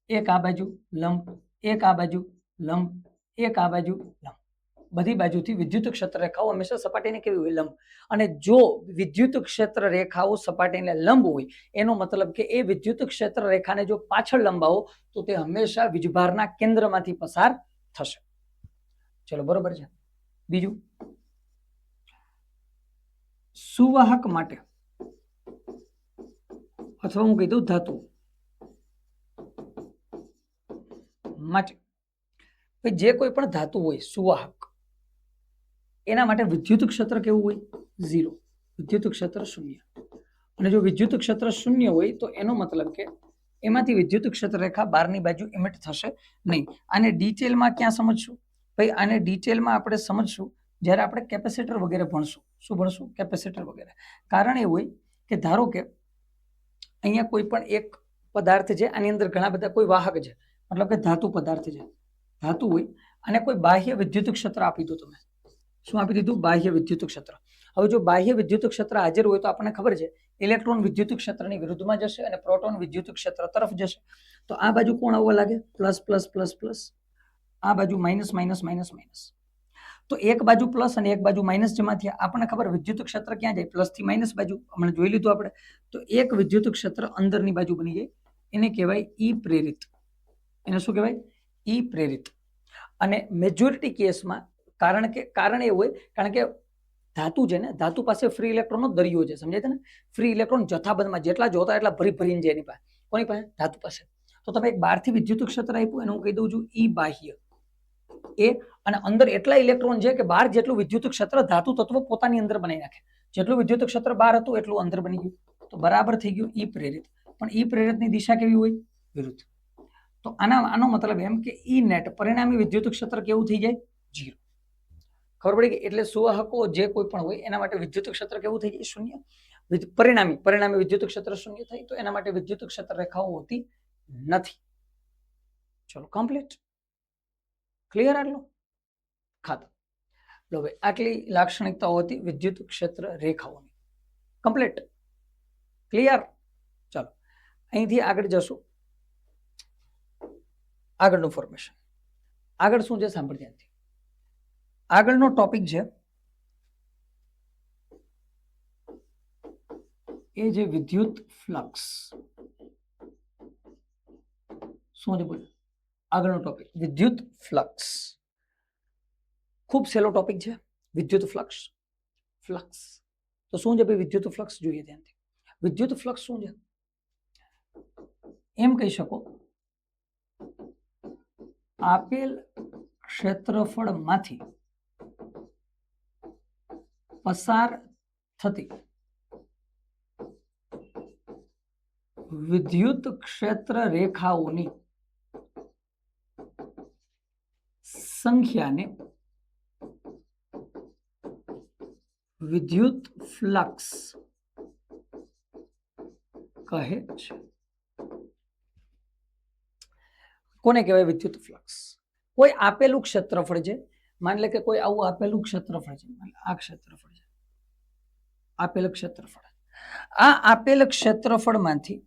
એક આ બાજુ લંબ, એક આ બાજુ લંબ, એક આ બાજુ લંબ. બધી બાજુથી વિદ્યુત ક્ષેત્ર રેખાઓ હંમેશા સપાટીને કેવી હોય? લંબ. અને જો વિદ્યુત ક્ષેત્ર રેખાઓ સપાટીને લંબ હોય એનો મતલબ કે એ વિદ્યુત ક્ષેત્ર રેખાને જો પાછળ લંબાવો તો તે હંમેશા વીજભારના કેન્દ્રમાંથી પસાર થશે. ચલો બરોબર છે. બીજું, સુવાહક માટે અથવા હું કહી દઉં ધાતુ માટે જે કોઈ પણ ધાતુ હોય સુવાહક એના માટે વિદ્યુત ક્ષેત્ર કેવું હોય? 0. વિદ્યુત ક્ષેત્ર 0. અને જો વિદ્યુત ક્ષેત્ર 0 હોય તો એનો મતલબ કે એમાંથી વિદ્યુત ક્ષેત્ર રેખા બહારની બાજુ ઇમિટ થશે નહીં. આને ડિટેલમાં ક્યાં સમજશું? ભાઈ આને ડિટેલમાં આપણે સમજશું જ્યારે આપણે કેપેસિટર વગેરે ભણશું. શું ભણશું? કેપેસિટર વગેરે. કારણ એ હોય કે ધારો કે અહીંયા કોઈ પણ એક પદાર્થ છે, આની અંદર ઘણા બધા કોઈ વાહક છે, મતલબ કે ધાતુ પદાર્થ છે, ધાતુ હોય અને કોઈ બાહ્ય વિદ્યુત ક્ષેત્ર આપી દો. તમે શું આપી દીધું? બાહ્ય વિદ્યુત ક્ષેત્ર. હવે જો બાહ્ય વિદ્યુત ક્ષેત્ર હાજર હોય તો આપણને ખબર છે ઇલેક્ટ્રોન વિદ્યુત ક્ષેત્રની વિરુદ્ધમાં જશે અને પ્રોટોન વિદ્યુત ક્ષેત્ર તરફ જશે. તો આ બાજુ કોણ આવવા લાગે? Plus plus plus plus. આ બાજુ માઇનસ માઇનસ માઇનસ માઇનસ. તો એક બાજુ પ્લસ અને એક બાજુ માઇનસ જમા થયા. આપણને ખબર વિદ્યુત ક્ષેત્ર ક્યાં જાય? પ્લસ થી માઇનસ બાજુ. હમણાં જોઈ લીધું આપણે. તો એક વિદ્યુત ક્ષેત્ર અંદરની બાજુ બની જાય. એને કહેવાય ઈ પ્રેરિત. એને શું કહેવાય? ઈ પ્રેરિત. અને મેજોરિટી કેસમાં કારણ એ હોય કારણ કે ધાતુ છે ને, ધાતુ પાસે ફ્રી ઇલેક્ટ્રોનનો દરિયો છે. સમજાય છે ને? ફ્રી ઇલેક્ટ્રોન જથ્થાબંધમાં જેટલા જોતા એટલા ભરીને જાય એની પાસે. કોની પાસે? ધાતુ પાસે. તો તમે એક બહારથી વિદ્યુત ક્ષેત્ર આપ્યું એને હું કહી દઉં છું ઈ બાહ્ય. એ અને અંદર એટલા ઇલેક્ટ્રોન છે કે બહાર જેટલું વિદ્યુત ક્ષેત્ર ધાતુ તત્વ પોતાની અંદર બનાવી નાખે. જેટલું વિદ્યુત ક્ષેત્ર બહાર હતું એટલું અંદર બની ગયું. તો બરાબર થઈ ગયું ઈ પ્રેરિત. પણ ઈ પ્રેરિતની દિશા કેવી હોય? વિરુદ્ધ. તો આનો મતલબ એમ કે ઈ નેટ પરિણામી વિદ્યુત ક્ષેત્ર કેવું થઈ જાય? 0. ખબર પડી ગઈ? એટલે સુવાહકો જે કોઈ પણ હોય એના માટે વિદ્યુત ક્ષેત્ર કેવું થઈ જાય? 0. પરિણામી વિદ્યુત ક્ષેત્ર 0 થાય તો એના માટે વિદ્યુત ક્ષેત્ર રેખાઓ હોતી નથી. ચલો કમ્પ્લીટ. ક્લિયર? આટલું ખાતર. લો ભાઈ, આટલી લાક્ષણિકતાઓ હતી વિદ્યુત ક્ષેત્ર રેખાઓની. કમ્પ્લીટ. ક્લિયર? ચાલો અહીંથી આગળ જશું. આગળનું ફોર્મેશન. આગળ શું છે સાંભળ ધ્યાનથી. આગળનો ટોપિક છે એ જે વિદ્યુત ફ્લક્સ. શું છે બોલ? આગળનો ટોપિક વિદ્યુત ફ્લક્સ. ખૂબ સહેલો ટોપિક છે વિદ્યુત ફ્લક્સ. ફ્લક્સ તો શું છે ભાઈ? વિદ્યુત ફ્લક્સ જોઈએ ધ્યાનથી. વિદ્યુત ફ્લક્સ શું છે? એમ કહી શકો આપેલ ક્ષેત્રફળમાંથી પસાર થતી વિદ્યુત ક્ષેત્ર રેખાઓની સંખ્યાને વિદ્યુત ફ્લક્સ કહે છે. કોને કહેવાય વિદ્યુત ફ્લક્સ? કોઈ આપેલું ક્ષેત્રફળ છે, માની લે કે કોઈ આવું આપેલું ક્ષેત્રફળ છે, આ ક્ષેત્રફળ છે, આપેલ ક્ષેત્રફળ. આ આપેલ ક્ષેત્રફળમાંથી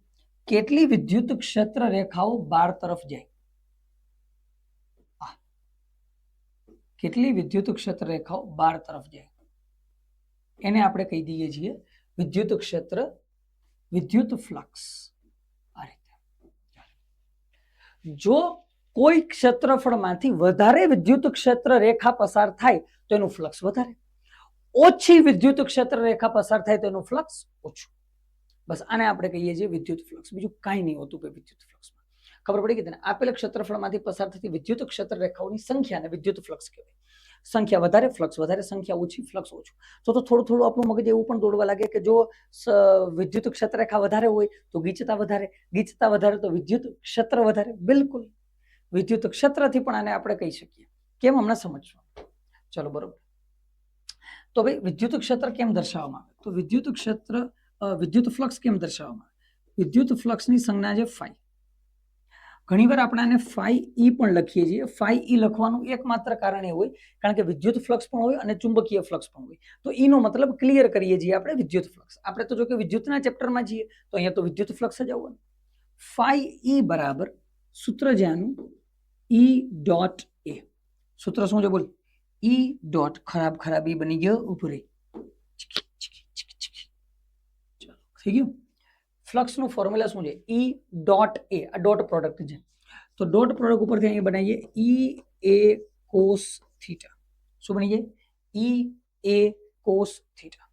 કેટલી વિદ્યુત ક્ષેત્ર રેખાઓ બહાર તરફ જાય? કેટલી વિદ્યુત ક્ષેત્ર રેખાઓ બહાર તરફ જાય એને આપણે કહી દઈએ છીએ વિદ્યુત ક્ષેત્ર, વિદ્યુત ફ્લક્સ. આ રીતે જો કોઈ ક્ષેત્રફળમાંથી વધારે વિદ્યુત ક્ષેત્ર રેખા પસાર થાય તો એનું ફ્લક્સ વધારે, ઓછી વિદ્યુત ક્ષેત્ર રેખા પસાર થાય તો એનું ફ્લક્સ ઓછું. બસ આને આપણે કહીએ છીએ વિદ્યુત ફ્લક્સ. બીજું કાંઈ નહીં હોતું વિદ્યુત ફ્લક્સમાં. ખબર પડી કે તને? આપેલ ક્ષેત્રફળમાંથી પસાર થતી વિદ્યુત ક્ષેત્ર રેખાઓની સંખ્યાને વિદ્યુત ફ્લક્સ કહેવાય. સંખ્યા વધારે ફ્લક્સ વધારે, સંખ્યા ઓછી ફ્લક્સ ઓછું. તો થોડું આપણું મગજ એવું પણ દોડવા લાગે કે જો વિદ્યુત ક્ષેત્ર રેખા વધારે હોય તો ગીચતા વધારે, ગીચતા વધારે તો વિદ્યુત ક્ષેત્ર વધારે. બિલકુલ વિદ્યુત ક્ષેત્રથી પણ આને આપણે કહી શકીએ. કેમ? હમણાં સમજશું. ચલો બરોબર. તો ભાઈ વિદ્યુત ક્ષેત્ર કેમ દર્શાવવામાં આવે? તો વિદ્યુત ક્ષેત્ર વિદ્યુત ફ્લક્સ કેમ દર્શાવવામાં આવે? વિદ્યુત ફ્લક્સની સંજ્ઞા છે ફાઈ. ઘણીવાર આપણે આને ફાઈ ઈ પણ લખીએ છીએ. ફાઈ ઈ લખવાનું એકમાત્ર કારણ એ હોય કારણ કે વિદ્યુત ફ્લક્સ પણ હોય અને ચુંબકીય ફ્લક્સ પણ હોય. તો ઈનો મતલબ ક્લિયર કરીએ છીએ આપણે વિદ્યુત ફ્લક્સ. આપણે તો જો કે વિદ્યુતના ચેપ્ટરમાં છીએ તો અહીંયા તો વિદ્યુત ફ્લક્સ જ આવવાનું. ફાઈ ઈ બરાબર સૂત્ર જ્યાંનું ઈ ડોટ એ. સૂત્ર શું છે બોલ? ઈ ડોટ ખરાબ ખરાબ ઈ બની ગયો ઉભું રહી થઈ ગયું ફ્લક્સ નું ફોર્મ્યુલા શું છે ઈ ડોટ એ આ ડોટ પ્રોડક્ટ છે તો ડોટ પ્રોડક્ટ ઉપરથી અહીંયા બનાવીએ ઈ એ કોસ થીટા શું બની જાય ઈ એ કોસ થીટા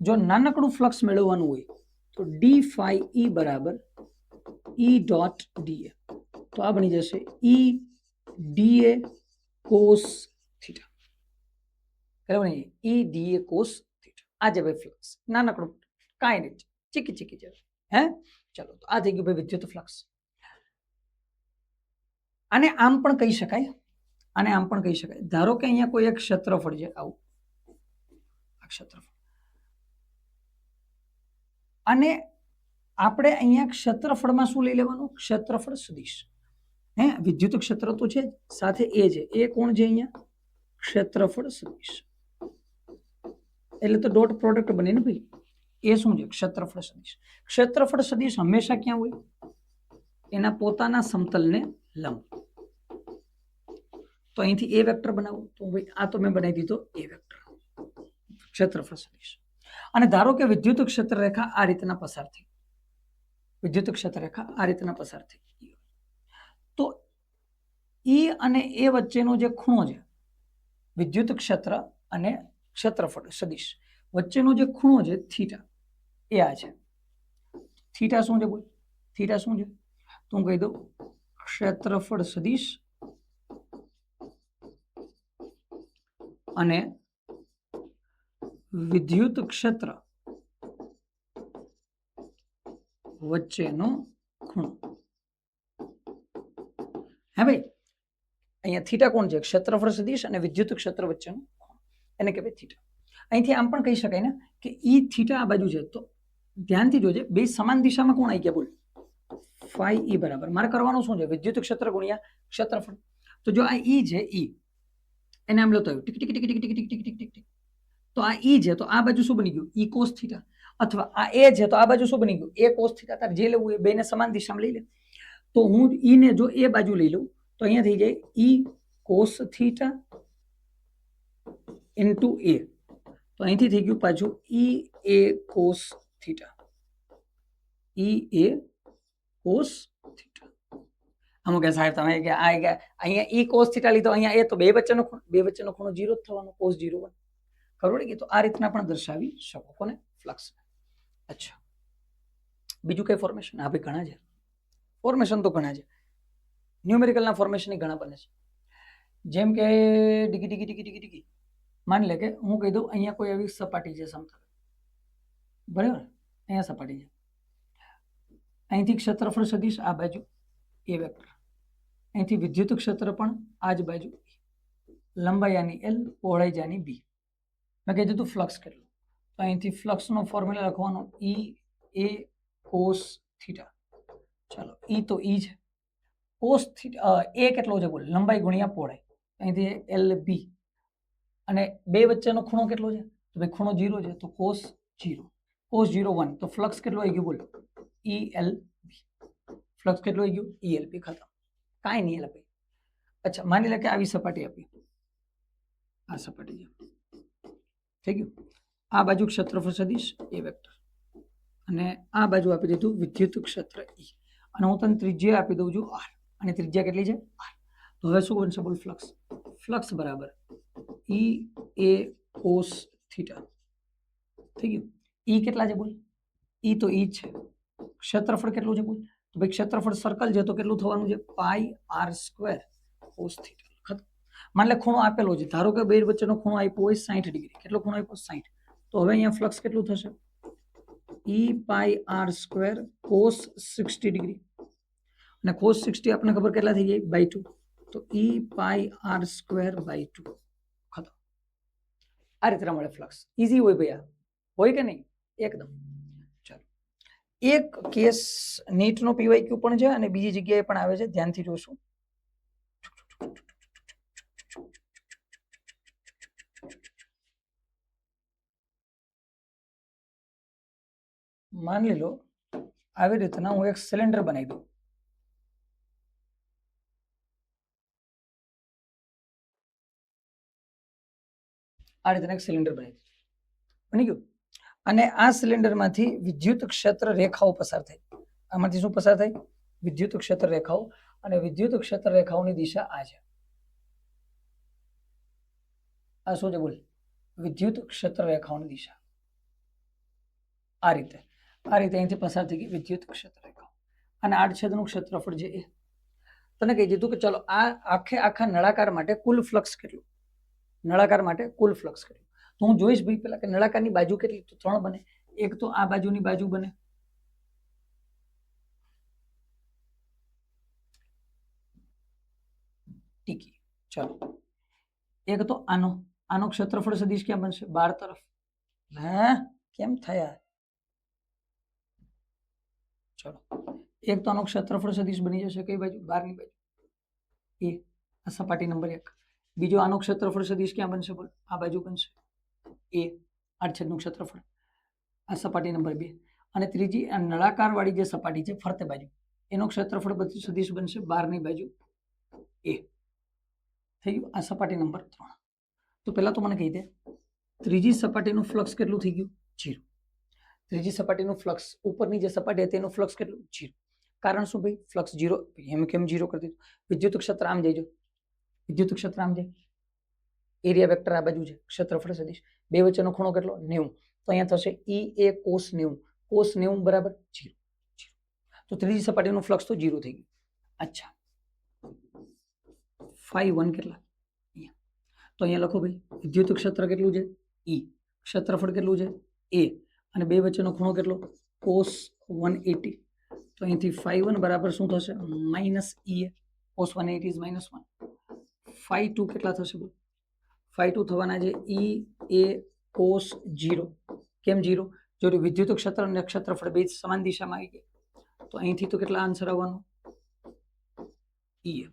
જો નાનકડું ફ્લક્સ મેળવવાનું હોય તો ડી ફાઈ ઈ બરાબર ઈ ડોટ ડીએ તો આ બની જશે ઈ ડીએ કોસ થીટા બરાબર ને ઈ ડીએ કોસ થીટા આ જે ભાઈ ફ્લક્સ નાનકડું કાંઈ નહીં ચીકી ચીકી જાય હે ચલો તો આ થઈ ગયું ભાઈ વિદ્યુત ફ્લક્સ આને આમ પણ કહી શકાય આને આમ પણ કહી શકાય ધારો કે અહીંયા કોઈ એક ક્ષેત્રફળ છે આવું આ ક્ષેત્રફળ અને આપણે અહીંયા ક્ષેત્રફળમાં શું લઈ લેવાનું ક્ષેત્રફળ સદિશ હે વિદ્યુત ક્ષેત્ર તો છે સાથે એ છે એ કોણ છે અહીંયા ક્ષેત્રફળ સદિશ એટલે તો ડોટ પ્રોડક્ટ બને ને ભાઈ એ શું છે ક્ષેત્રફળ સદિશ ક્ષેત્રફળ સદિશ હંમેશા ક્યાં હોય એના પોતાના સમતલને લંબ તો અહીંથી એ વેક્ટર બનાવો તો ભાઈ આ તો મેં બનાવી દીધો એ વેક્ટર ક્ષેત્રફળ સદિશ અને ધારો કે વિદ્યુત ક્ષેત્ર રેખા આ રીતના પસાર થઈ વિદ્યુત ક્ષેત્ર રેખા આ રીતના પસાર થઈ તો ઈ અને એ વચ્ચેનો જે ખૂણો છે વિદ્યુત ક્ષેત્ર અને ક્ષેત્રફળ સદિશ વચ્ચેનો જે ખૂણો છે થીટા એ આ છે થીટા શું છે બોલ થીટા શું છે તો હું કહી દઉં ક્ષેત્રફળ સદિશ અને વિદ્યુત ક્ષેત્ર વચ્ચેનો ખૂણો હે ભાઈ અહીંયા થીટા કોણ છે ક્ષેત્રફળ સદિશ અને વિદ્યુત ક્ષેત્ર વચ્ચેનો ખૂણો એને કહેવાય થીટા અહીંથી આમ પણ કહી શકાય ને કે ઈ થીટા આ બાજુ છે તો ધ્યાનથી જોજે બે સમાન દિશામાં કોણ આવી ગયા બોલ ફાઈ ઈ બરાબર મારે કરવાનું શું છે વિદ્યુત ક્ષેત્ર ગુણ્યા ક્ષેત્રફળ તો જો આ ઈ છે ઈ એને આમ લેતો આવ્યું tick tick tick tick tick tick tick tick tick તો આ ઈ છે તો આ બાજુ શું બની ગયું ઈ કોસ થીટા અથવા આ એ છે તો આ બાજુ શું બની ગયું એ કોસ થીટા તારે જે લેવું એ બેને સમાન દિશામાં લઈ લે તો હું ઈ ને જો એ બાજુ લઈ લઉં તો અહીંયા થઈ જાય ઈ કોસ થીટા ઇન્ટુ એ તો અહીંથી થઈ ગયું પાછું ઈ એ કોસ થીટા ઈ એ કોસ થીટા અમુક સાહેબ તમે કે આ અહીંયા ઈ કોસ થીટા લીધો અહીંયા એ તો બે વચ્ચેનો ખૂણો 0 જ થવાનો કોસ 0 1 ખબર પડી ગઈ તો આ રીતના પણ દર્શાવી શકો કોને ફ્લક્સ અચ્છા બીજું કઈ ફોર્મેશન આ ભાઈ ઘણા છે ફોર્મેશન તો ઘણા છે ન્યુમેરિકલના ફોર્મેશન ઘણા બને છે જેમ કે ડીગી ડીગી ડીગી ડીગી ડીગી માની લે કે હું કહી દઉં અહીંયા કોઈ એવી સપાટી છે સમતલ બરાબર અહીંયા સપાટી છે અહીંથી ક્ષેત્રફળ સદિશ આ બાજુ એ વેક્ટર અહીંથી વિદ્યુત ક્ષેત્ર પણ આ જ બાજુ લંબાઈ આની એલ પહોળાઈ જાની બી મેં કહી દીધું ફ્લક્સ કેટલું તો અહીંથી ફ્લક્સનો ફોર્મ્યુલા લખવાનો ઈ એ કોસ થીટા ચાલો ઈ તો ઈ છે કોસ થીટા એ કેટલો છે બોલ લંબાઈ ગુણ્યા પહોળાઈ અહીંથી એલ બી અને બે વચ્ચેનો ખૂણો કેટલો છે તો ભાઈ ખૂણો 0 છે તો કોસ 0 1 તો ફ્લક્સ કેટલો આવી ગયો બોલ ઈ એલ બી ફ્લક્સ કેટલો આવી ગયો ઈ એલ બી ખતમ કાંઈ નહીં એલ ભાઈ અચ્છા માની લે કે આવી સપાટી આપી આ સપાટી છે થઈ ગયું આ બાજુ ક્ષેત્રફળ સદિશ એ વેક્ટર અને આ બાજુ આપી દીધું વિદ્યુત ક્ષેત્ર ઈ અને હું તને ત્રિજ્યા આપી દઉં છું આર અને ત્રિજ્યા કેટલી છે આર તો હવે શું બનશે બોલ ફ્લક્સ બરાબર ઈ એ કોસ થીટા થઈ ગયું ઈ કેટલા છે બોલ ઈ તો ઈ છે ક્ષેત્રફળ કેટલું છે બોલ તો ભાઈ ક્ષેત્રફળ સર્કલ છે તો કેટલું થવાનું છે પાઈ આર સ્ક્વેર કોસ થીટા ખતમ માન લે ખૂણો આપેલો છે ધારો કે બે વચ્ચેનો ખૂણો આપ્યો હોય 60 ડિગ્રી કેટલો ખૂણો આપ્યો 60 તો હવે અહીંયા ફ્લક્સ કેટલું થશે ઈ પાઈ આર સ્ક્વેર કોસ 60 ડિગ્રી અને કોસ 60 આપણને ખબર કેટલા થઈ જાય બાય 2 તો ઈ પાઈ આર સ્ક્વેર બાય 2 ખતમ આ રીતે મળે ફ્લક્સ ઈઝી હોય ભૈયા હોય કે નહીં એકદમ ચાલો એક કેસ નીટનો પીવાયક્યુ પણ છે અને બીજી જગ્યાએ પણ આવે છે ધ્યાનથી જોશું માની લો આવી રીતના હું એક સિલિન્ડર બનાવી દઉં આ રીતના એક સિલિન્ડર બની ગયું અને આ સિલિન્ડરમાંથી વિદ્યુત ક્ષેત્ર રેખાઓ પસાર થાય. આમાંથી શું પસાર થાય? વિદ્યુત ક્ષેત્ર રેખાઓ. અને વિદ્યુત ક્ષેત્ર રેખાઓની દિશા આ છે. આ શું છે બોલ? વિદ્યુત ક્ષેત્ર રેખાઓની દિશા આ રીતે અહીંથી પસાર થઈ ગઈ વિદ્યુત ક્ષેત્ર રેખાઓ. અને આડછેદનું ક્ષેત્રફળ જે એ તને કહી દીધું કે ચલો આ આખા નળાકાર માટે કુલ ફ્લક્સ કેટલું, નળાકાર માટે કુલ ફ્લક્સ કેટલું. તો હું જોઈશ ભાઈ પેલા કે નળાકારની બાજુ કેટલી, તો 3 બને. એક તો આ બાજુની બાજુ બને, ટીકી. ચલો એક તો આનો ક્ષેત્રફળ સદિશ ક્યાં બનશે? 12 તરફ. હે કેમ થયા? ચલો એક તો આનો ક્ષેત્રફળ સદિશ બની જશે કઈ બાજુ? 12 ની બાજુ. એ આ સપાટી નંબર 1. બીજો આનો ક્ષેત્રફળ સદિશ ક્યાં બનશે બોલ? આ બાજુ બનશે. એ આડછેદનું ક્ષેત્રફળ. આ સપાટી નંબર 2. અને ત્રીજી આ નળાકાર વાળી જે સપાટી છે ફરતે બાજુ, એનો ક્ષેત્રફળ સદિશ બનશે 12 ની બાજુ. એ થઈ ગયું. આ સપાટી નંબર 3. તો પહેલા તો મને કહી દે ત્રીજી સપાટીનું ફ્લક્સ કેટલું થઈ ગયું? 0. ત્રીજી સપાટીનું ફ્લક્સ, ઉપરની જે સપાટી હતી એનું ફ્લક્સ કેટલું? 0. કારણ શું ભાઈ? ફ્લક્સ 0. એમ કેમ 0 કરી દીધું? વિદ્યુત ક્ષેત્ર આમ જઈજો, વિદ્યુત ક્ષેત્ર આમ જાય, એરિયા વેક્ટર આ બાજુ છે, ક્ષેત્રફળ સદિશ, બે વચ્ચેનો ખૂણો કેટલો? 90. તો અહીંયા થશે EA cos 90. cos 90 બરાબર 0. તો ત્રીજી સપાટીનું ફ્લક્સ તો 0 થઈ ગયું. અચ્છા φ1 કેટલા? તો અહીંયા લખો ભાઈ વિદ્યુત ક્ષેત્ર કેટલું છે? E. ક્ષેત્રફળ કેટલું છે? A. અને બે વચ્ચેનો ખૂણો કેટલો? cos 180. તો અહીંથી φ1 બરાબર શું થશે? -EA. cos 180 is -1. φ2 કેટલા થશે બોલ? φ2 થવાના છે EA cos 0. કેમ 0? જો વિદ્યુત ક્ષેત્ર અને ક્ષેત્રફળ બે સમાન દિશામાં આવી ગયા તો અહીંથી તો કેટલા આન્સર આવવાનો? EA.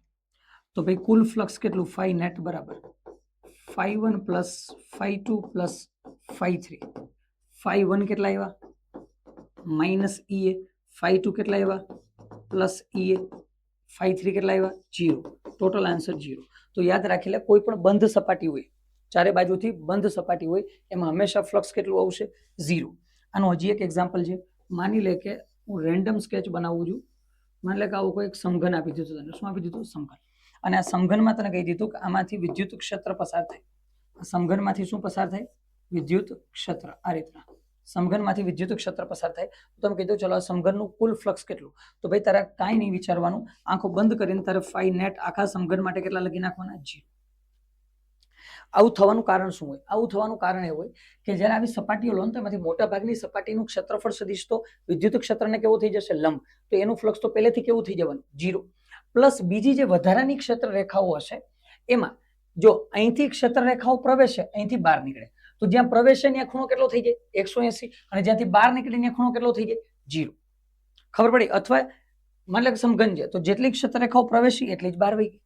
તો ભાઈ કુલ ફ્લક્સ કેટલું? φ નેટ બરાબર φ1 પ્લસ φ2 પ્લસ φ3. φ1 કેટલા આવ્યા? -EA. φ2 કેટલા આવ્યા? +EA. φ3 કેટલા આવ્યા? 0. Total answer 0. તો યાદ રાખી લે, કોઈ પણ બંધ સપાટી હોય, ચારે બાજુથી બંધ સપાટી હોય, એમાં હંમેશા ફ્લક્સ કેટલું આવશે? 0. આનો હજી એક એક્ઝામ્પલ છે. માની લે કે હું રેન્ડમ સ્કેચ બનાવું છું. માની લે કે આવું કોઈ એક સમઘન આપી દીધું તને. શું આપી દીધું? સમઘન. અને આ સમઘનમાં તને કહી દીધું કે આમાંથી વિદ્યુત ક્ષેત્ર પસાર થાય. સમઘનમાંથી શું પસાર થાય? વિદ્યુત ક્ષેત્ર. આ રીતના સમઘનમાંથી વિદ્યુત ક્ષેત્ર પસાર થાય. તો તમે કીધું ચલો આ સમઘનનું કુલ ફ્લક્સ કેટલું? તો ભાઈ તારે કાંઈ નહીં વિચારવાનું, આંખો બંધ કરીને તારે φ નેટ આખા સમઘન માટે કેટલા લખી નાખવાના? 0. આવું થવાનું કારણ શું હોય? આવું થવાનું કારણ એ હોય કે જ્યારે આવી સપાટીઓ લો ને તો એમાંથી મોટા ભાગની સપાટીનું ક્ષેત્રફળ સદિશ તો વિદ્યુત ક્ષેત્રને કેવો થઈ જશે? લંબ. તો એનું ફ્લક્સ તો પહેલેથી કેવું થઈ જવાનું? 0. પ્લસ બીજી જે વધારાની ક્ષેત્ર રેખાઓ હશે એમાં જો અહીંથી ક્ષેત્ર રેખાઓ પ્રવેશે, અહીંથી બહાર નીકળે, તો જ્યાં પ્રવેશે ત્યાં ખૂણો કેટલો થઈ જાય? 180. અને જ્યાંથી બહાર નીકળે ત્યાં ખૂણો કેટલો થઈ જાય? 0. ખબર પડી? અથવા માની લો કે સમઘન છે તો જેટલી ક્ષેત્ર રેખાઓ પ્રવેશી એટલી જ બહાર વહી ગઈ.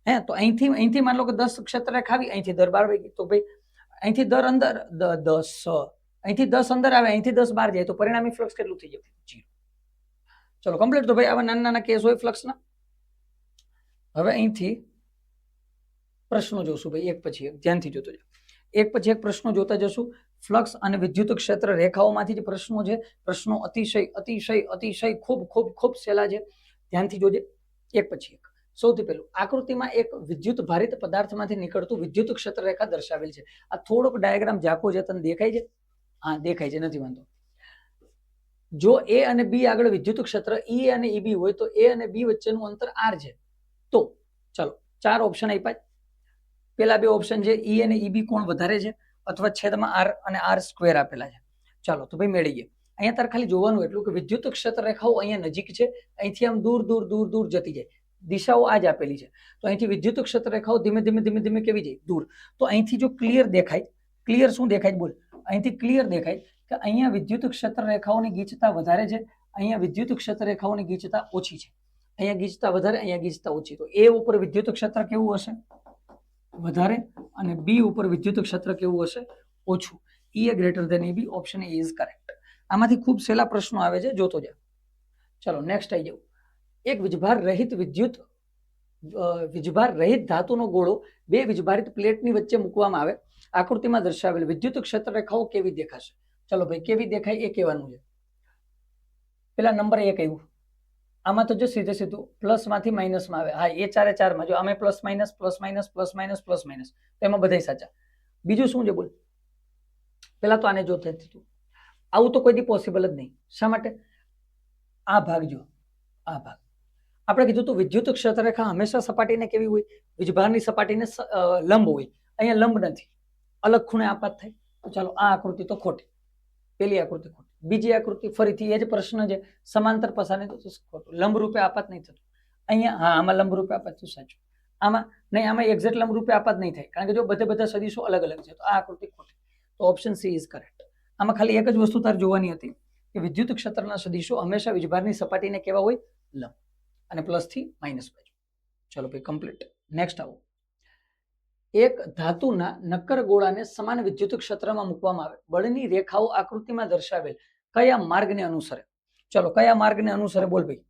હે તો અહીંથી માની લો કે 10 ક્ષેત્ર રેખા આવી, અહીંથી 10 બહાર વહી ગઈ. તો ભાઈ અહીંથી 10 અંદર 10 અહીંથી 10 અંદર આવે, અહીંથી 10 બહાર જાય, તો પરિણામી ફ્લક્સ કેટલું થઈ જાય? 0. ચલો કમ્પ્લીટ. તો ભાઈ આવા નાના નાના કેસ હોય ફ્લક્સના. હવે અહીંથી પ્રશ્નો જોશું ભાઈ, એક પછી એક ધ્યાનથી જોતો જાઓ. એક પછી એક પ્રશ્નો જોતા જશું. ફ્લક્સ અને વિદ્યુત ક્ષેત્ર રેખાઓમાંથી જે પ્રશ્નો છે, પ્રશ્નો અતિશય અતિશય અતિશય ખૂબ ખૂબ ખૂબ સહેલા છે. ધ્યાનથી જોજે એક પછી એક. સૌથી પહેલું આકૃતિમાં એક વિદ્યુત ભારિત પદાર્થમાંથી નીકળતું વિદ્યુત ક્ષેત્ર રેખા દર્શાવેલ છે. આ થોડોક ડાયાગ્રામ ઝાંખો છે, તને દેખાય છે? હા દેખાય છે, નથી વાંધો. જો એ અને બી આગળ વિદ્યુત ક્ષેત્ર E અને EB હોય તો એ અને બી વચ્ચેનું અંતર r છે. તો ચલો 4 ઓપ્શન આપ્યા. પેલા બે ઓપ્શન છે E અને EB કોણ વધારે છે અથવા છેદમાં r અને r² આપેલા છે. ચાલો તો ભાઈ મેળવીએ. અહીંયા તારે ખાલી જોવાનું એટલું કે વિદ્યુત ક્ષેત્ર રેખાઓ અહીંયા નજીક છે, અહીંથી આમ દૂર દૂર દૂર દૂર જતી જાય. દિશાઓ આ જ આપેલી છે. તો અહીંથી વિદ્યુત ક્ષેત્ર રેખાઓ ધીમે ધીમે ધીમે ધીમે કેવી જાય? દૂર. તો અહીંથી જો ક્લિયર દેખાય, ક્લિયર શું દેખાય બોલ? અહીંથી ક્લિયર દેખાય કે અહીંયા વિદ્યુત ક્ષેત્ર રેખાઓની ગીચતા વધારે છે, અહીંયા વિદ્યુત ક્ષેત્ર રેખાઓની ગીચતા ઓછી છે. અહીંયા ગીચતા વધારે, અહીંયા ગીચતા ઓછી. તો એ ઉપર વિદ્યુત ક્ષેત્ર કેવું હશે? વધારે. અને બી ઉપર વિદ્યુત ક્ષેત્ર કેવું હશે? ઓછું. E greater than EB. Option A is correct. આમાંથી ખૂબ સહેલા પ્રશ્નો આવે છે, જોતો જા. ચલો નેક્સ્ટ આવી જાવ. એક વીજભાર રહિત ધાતુનો ગોળો બે વીજભારિત પ્લેટની વચ્ચે મૂકવામાં આવે આકૃતિમાં દર્શાવેલ વિદ્યુત ક્ષેત્ર રેખાઓ કેવી દેખાશે? ચલો ભાઈ, કેવી દેખાય એ કહેવાનું છે. પેલા નંબર 1 આવ્યું, આમાં તો જો સીધે સીધું પ્લસ માંથી માઇનસ માં આવે. હા, એ ચારે ચારમાં જો આમે plus minus plus minus plus minus plus minus, તો એમાં બધાય સાચા. બીજું શું છે બોલ? પેલા તો આને જોતે હતું, આવું તો કોઈ દી પોસિબલ જ નહીં. શા માટે? આ ભાગ જો, આ ભાગ આપણે કીધું તો વિદ્યુત ક્ષેત્ર રેખા હંમેશા સપાટીને કેવી હોય? વીજભારની સપાટીને લંબ હોય. અહીંયા લંબ નથી, અલગ ખૂણે આપાત થાય. તો ચાલો, આ આકૃતિ તો ખોટી, પેલી આકૃતિ ખોટી. બીજી આકૃતિ ફરીથી એ જ પ્રશ્ન છે, સમાંતર પસારને તો ખોટું. લંબ રૂપે આપાત નહીં થતું. અહીંયા હા, આમાં લંબ રૂપે આપાત થયું, સાચું. આમાં નહીં, આમાં એક્ઝેક્ટ લંબ રૂપે આપાત નહીં થાય, કારણ કે જો બધા સદિશો અલગ અલગ છે. તો આ આકૃતિ ખોટી. તો ઓપ્શન સી ઇઝ કરેક્ટ. આમાં ખાલી એક જ વસ્તુ તાર જોવાની હતી કે વિદ્યુત ક્ષેત્રના સદિશો હંમેશા વીજભારની સપાટીને કેવા હોય? લંબ, અને પ્લસ થી માઇનસ બાજુ. ચલો ભાઈ, કમ્પ્લીટ. નેક્સ્ટ આવો. એક ધાતુના નક્કર ગોળાને સમાન વિદ્યુત ક્ષેત્રમાં મૂકવામાં આવે. બળની રેખાઓ આકૃતિમાં દર્શાવેલ કયા માર્ગને અનુસરે? ચલો, કયા માર્ગને અનુસરે? બોલ ભાઈ,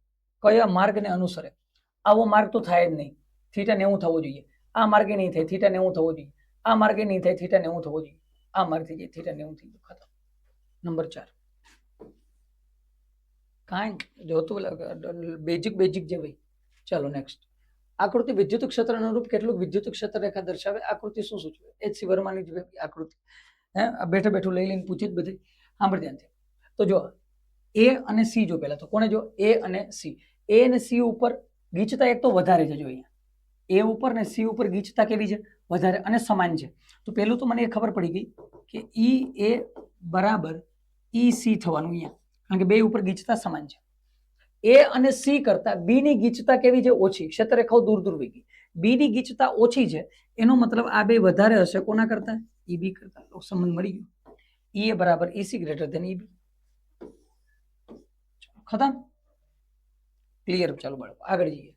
કયા માર્ગને અનુસરે? આવો માર્ગ તો થાય જ નહીં. θ 90 થવો જોઈએ. આ માર્ગે નહીં થાય, θ 90 થવો જોઈએ. આ માર્ગે નહીં થાય, θ 90 થવો જોઈએ. આ માર્ગ થઈ જાય, θ 90 થઈ ગયું, ખતમ. નંબર 4. કાંઈ જોતું બેઝિક જે ભાઈ. ચલો નેક્સ્ટ. આકૃતિ વિદ્યુત ક્ષેત્ર અનુરૂપ કેટલું વિદ્યુત ક્ષેત્ર રેખા દર્શાવે? આકૃતિ શું સૂચવે? એચ.સી. વર્માની જ આકૃતિ. બેઠે બેઠું લઈને પૂછી જ બધી. સાંભળ ધ્યાનથી. તો જો એ અને સી જો, પહેલા તો કોને જો? એ અને સી. એ અને સી ઉપર ગીચતા એક તો વધારે છે. જો અહીંયા એ ઉપર ને સી ઉપર ગીચતા કેવી છે? વધારે, અને સમાન છે. તો પહેલું તો મને એ ખબર પડી ગઈ કે ઈ એ બરાબર ઈ સી થવાનું અહીંયા, કારણ કે બે ઉપર ગીચતા સમાન છે. એ અને સી કરતા બી ની ગીચતા કેવી છે? ઓછી. ક્ષેત્રરેખાઓ દૂર દૂર વહી ગઈ. બી ની ગીચતા ઓછી છે, એનો મતલબ આ બે વધારે હશે. કોના કરતા? ઈ બી કરતા. સંબંધ મળી ગયો. ઈ એ બરાબર ઈ સી ગ્રેટર ધેન ઈ બી. ખતમ, ક્લિયર. ચાલો બાળકો, આગળ જઈએ.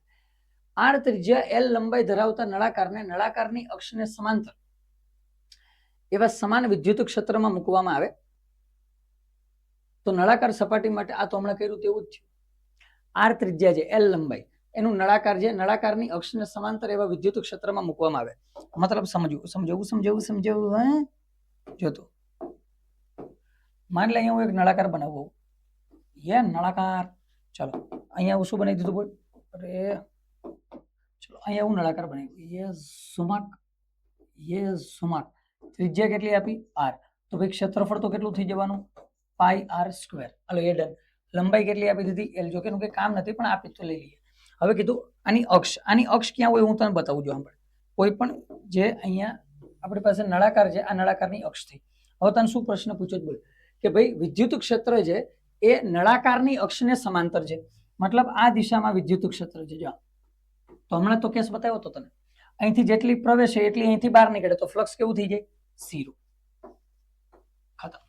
આર ત્રિજ્યા એલ લંબાઈ ધરાવતા નળાકારને નળાકારની અક્ષને સમાંતર એવા સમાન વિદ્યુત ક્ષેત્રમાં મૂકવામાં આવે તો નળાકાર સપાટી માટે, આ તો હમણાં કર્યું તેવું જ છે. આર ત્રિજ્યા છે, એલ લંબાઈ, એનું નળાકાર છે, નળાકારની અક્ષને સમાંતર એવા વિદ્યુત ક્ષેત્રમાં મૂકવામાં આવે. મતલબ સમજવું. હે જોતો, માન લે અહીંયા હું એક નળાકાર બનાવું. નળાકાર. ચાલો, અહીંયા હું શું બનાવી દીધું બોલ? અરે ચલો, અહીંયા હું નળાકાર બનાવ્યું. સુમાક. ત્રિજ્યા કેટલી આપી? આર. તો ભાઈ ક્ષેત્રફળ તો કેટલું થઈ જવાનું? પાઈ આર સ્ક્વેર. હાલો, એ ડન. લંબાઈ કેટલી આપી દીધી? એલ. જો કે એનું કંઈ કામ નથી, પણ આપી તો લઈ લઈએ. હવે કીધું આની અક્ષ ક્યાં હોય હું તને બતાવું છું. સાંભળ, કોઈ પણ જે અહીંયા આપણી પાસે નળાકાર છે, આ નળાકારની અક્ષ થઈ. હવે તને શું પ્રશ્ન પૂછ્યો જ બોલ કે ભાઈ વિદ્યુત ક્ષેત્ર છે એ નળાકારની અક્ષને સમાંતર છે, મતલબ આ દિશામાં વિદ્યુત ક્ષેત્ર છે. જો તો હમણાં તો કેસ બતાવ્યો હતો તને, અહીંથી જેટલી પ્રવેશે એટલી અહીંથી બહાર નીકળે તો ફ્લક્સ કેવું થઈ જાય? 0. ખતમ.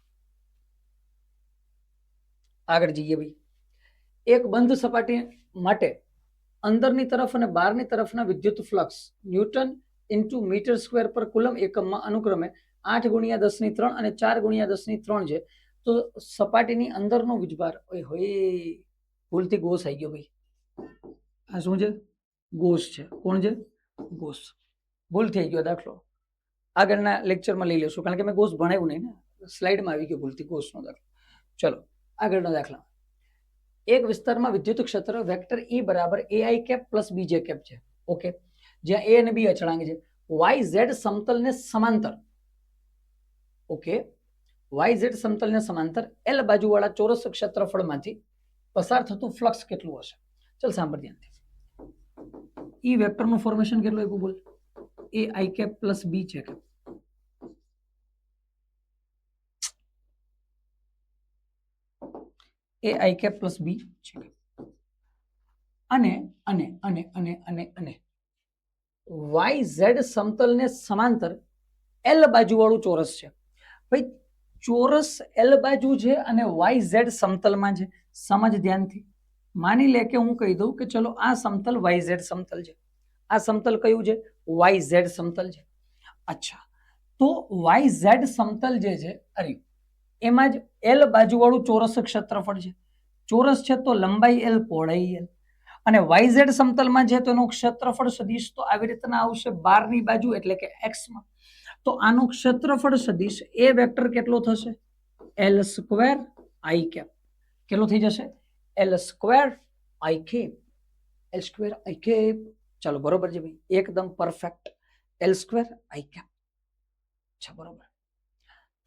આગળ જઈએ ભાઈ. એક બંધ સપાટી માટે અંદરની તરફ અને બહારની તરફના વિદ્યુત flux newton into metre square પર કુલમ એકમમાં અનુક્રમે 8×10³ અને 4×10³ છે. તો સપાટીની અંદરનો વીજભાર, ભૂલથી ગોસ આવી ગયો ભાઈ. આ શું છે? ગોસ છે. કોણ છે? ગોસ. ભૂલ થઈ ગયો દાખલો. આગળના લેક્ચરમાં લઈ લેશું, કારણ કે મેં ગોસ ભણાવ્યું નહીં ને, સ્લાઇડમાં આવી ગયો ભૂલથી ગોસનો દાખલો. ચલો આગળનો દાખલા. એક વિસ્તારમાં વિદ્યુત ક્ષેત્ર વેક્ટર E બરાબર AI cap plus BJ cap છે. ઓકે, જ્યાં A અને B અચળાંક છે. YZ સમતલને સમાંતર, ઓકે, YZ સમતલને સમાંતર L બાજુવાળા ચોરસ ક્ષેત્રફળમાંથી પસાર થતું ફ્લક્સ કેટલું હશે? ચલ સાંભળ ધ્યાનથી. E વેક્ટરનું ફોર્મેશન કેટલું આપ્યું બોલ? AI cap plus BJ cap. AI cap plus B છે. અને YZ સમતલને સમાંતર L બાજુવાળું ચોરસ છે. ભાઈ ચોરસ L બાજુ છે અને YZ સમતલમાં છે. સમજ ધ્યાનથી. માની લે કે હું કહી દઉં કે ચલો આ સમતલ YZ સમતલ છે, આ સમતલ કયું છે? YZ સમતલ છે. અચ્છા, તો YZ સમતલ જે છે અરે એમાં જ L બાજુવાળું ચોરસ ક્ષેત્રફળ છે. ચોરસ છે તો લંબાઈ L, પહોળાઈ L. અને YZ સમતલમાં છે તો એનું ક્ષેત્રફળ સદિશ તો આવી રીતના આવશે 12ની બાજુ એટલે કે x માં. તો આનો ક્ષેત્રફળ સદિશ એ વેક્ટર કેટલો થશે L સ્ક્વેર I કેપ કેટલો થઈ જશે L square I cap L square I cap ચાલો બરોબર છે ભાઈ એકદમ perfect L square I cap છે બરોબર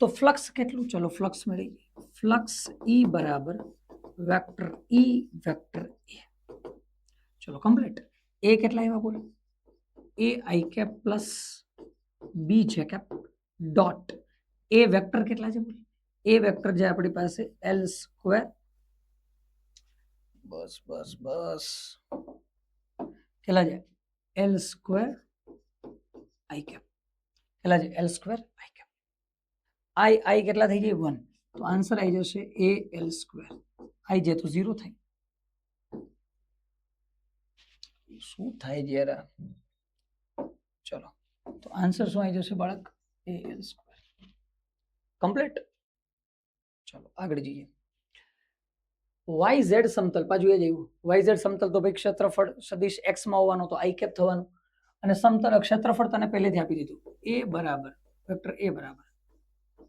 તો ફ્લક્સ કેટલું ચલો ફ્લક્સ મળી ફ્લક્સ E બરાબર વેક્ટર E વેક્ટર A ચલો કમ્પ્લીટ A કેટલા આવ્યા બોલો A I cap plus B છે કેપ ડોટ A વેક્ટર કેટલા છે બોલો A વેક્ટર જે આપણી પાસે L સ્ક્વેર બસ બસ બસ કેટલા છે L સ્ક્વેર I કેપ કેટલા છે L square I cap I કેટલા થઈ જાય 1 તો આન્સર આવી જશે A L સ્ક્વેર I જે તો 0 થાય શું થાય છે યાર ચલો તો આન્સર શું આવી જશે બાળક A L સ્ક્વેર કમ્પ્લીટ ચલો આગળ જઈએ YZ સમતલ પાછું એ જ આવ્યું YZ સમતલ તો ભાઈ ક્ષેત્રફળ સદિશ x માં હોવાનો તો I કેપ થવાનું અને સમતલ ક્ષેત્રફળ તને પહેલેથી આપી દીધું A બરાબર વેક્ટર A બરાબર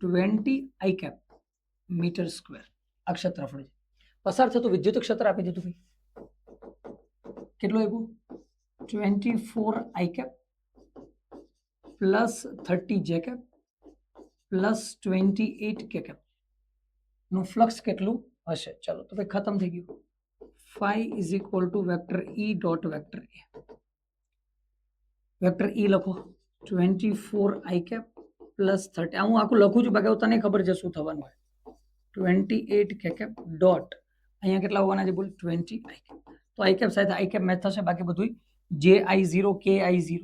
20 I કેપ મીટર સ્ક્વેર આ ક્ષેત્રફળ છે પસાર થતું વિદ્યુત ક્ષેત્ર આપી દીધું ભાઈ કેટલું આપ્યું 24 I cap plus 30 J cap plus 28 K cap નું ફ્લક્સ કેટલું હશે ચલો તો ભાઈ ખતમ થઈ ગયું phi is equal to vector E dot vector A vector E લખો 24 I કેપ પ્લસ 30 હું આખું લખું છું બાકી તને ખબર છે શું થવાનું હોય 28 K કેપ ડોટ અહીંયા કેટલા હોવાના છે બોલ 20 I કેપ તો I કેપ સાથે I કેપ મેચ થશે બાકી બધું JI0 KI0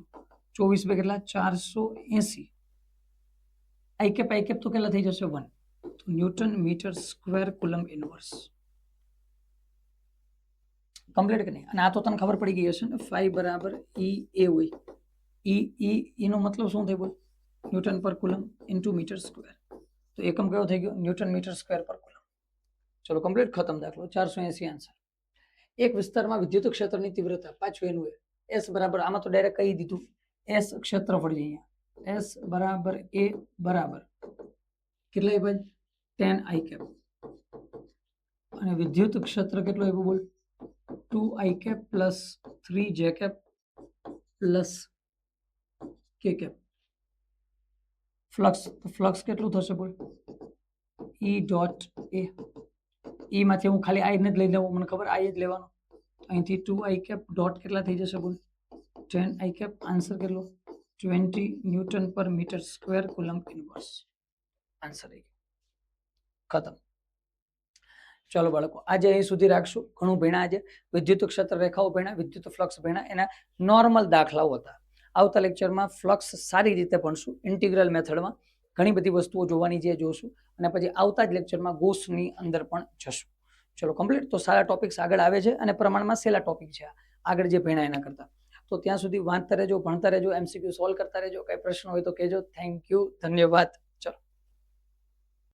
24 બે કેટલા 480 I કેપ તો કેટલા થઈ જશે 1 તો newton metre square coulomb inverse complete કે નહીં અને આ તો તને ખબર પડી ગઈ હશે ને phi બરાબર E A હોય E નો મતલબ શું થાય બોલ ન્યૂટન પર કુલમ ઇન્ટુ મીટર સ્ક્વેર તો એકમ કયો થઈ ગયો ન્યૂટન મીટર સ્ક્વેર પર કુલમ ચલો કમ્પ્લીટ ખતમ દાખલો 480 આન્સર એક વિસ્તારમાં વિદ્યુત ક્ષેત્રની તીવ્રતા પાછું એનું S બરાબર આમાં તો ડાયરેક્ટ કહી દીધું S ક્ષેત્રફળ છે અહીંયા S બરાબર A બરાબર કેટલા ભાઈ 10 I કેપ અને વિદ્યુત ક્ષેત્ર કેટલું આવ્યું બોલ 2 I cap plus 3 J cap plus K cap flux કેટલું થશે બોલ E ડોટ A E માંથી હું ખાલી I ને જ લઈ લઉં મને ખબર I જ લેવાનો અહીંથી 2 I કેપ ડોટ કેટલા થઈ જશે બોલ 10 I કેપ આન્સર કેટલો 20 ન્યૂટન પર metre square coulomb inverse answer આવી ગયો ખતમ ચાલો બાળકો આજે અહીં સુધી રાખશું ઘણું ભણ્યા આજે વિદ્યુત ક્ષેત્ર રેખાઓ ભણ્યા વિદ્યુત ફ્લક્સ ભણ્યા એના નોર્મલ દાખલાઓ હતા આવતા લેક્ચરમાં ફ્લક્સ સારી રીતે ભણશું ઇન્ટિગ્રલ મેથડમાં ઘણી બધી વસ્તુઓ જોવાની છે જોશું અને પછી આવતા જ લેક્ચરમાં ગોસની અંદર પણ જશું ચલો કમ્પ્લીટ તો સારા ટોપિક્સ આગળ આવે છે અને પ્રમાણમાં સેલા ટોપિક છે આગળ જે ભણ્યા એના કરતા તો ત્યાં સુધી વાંચતા રહેજો ભણતા રહેજો MCQ સોલ્વ કરતા રહેજો કઈ પ્રશ્ન હોય તો કહેજો થેન્ક યુ ધન્યવાદ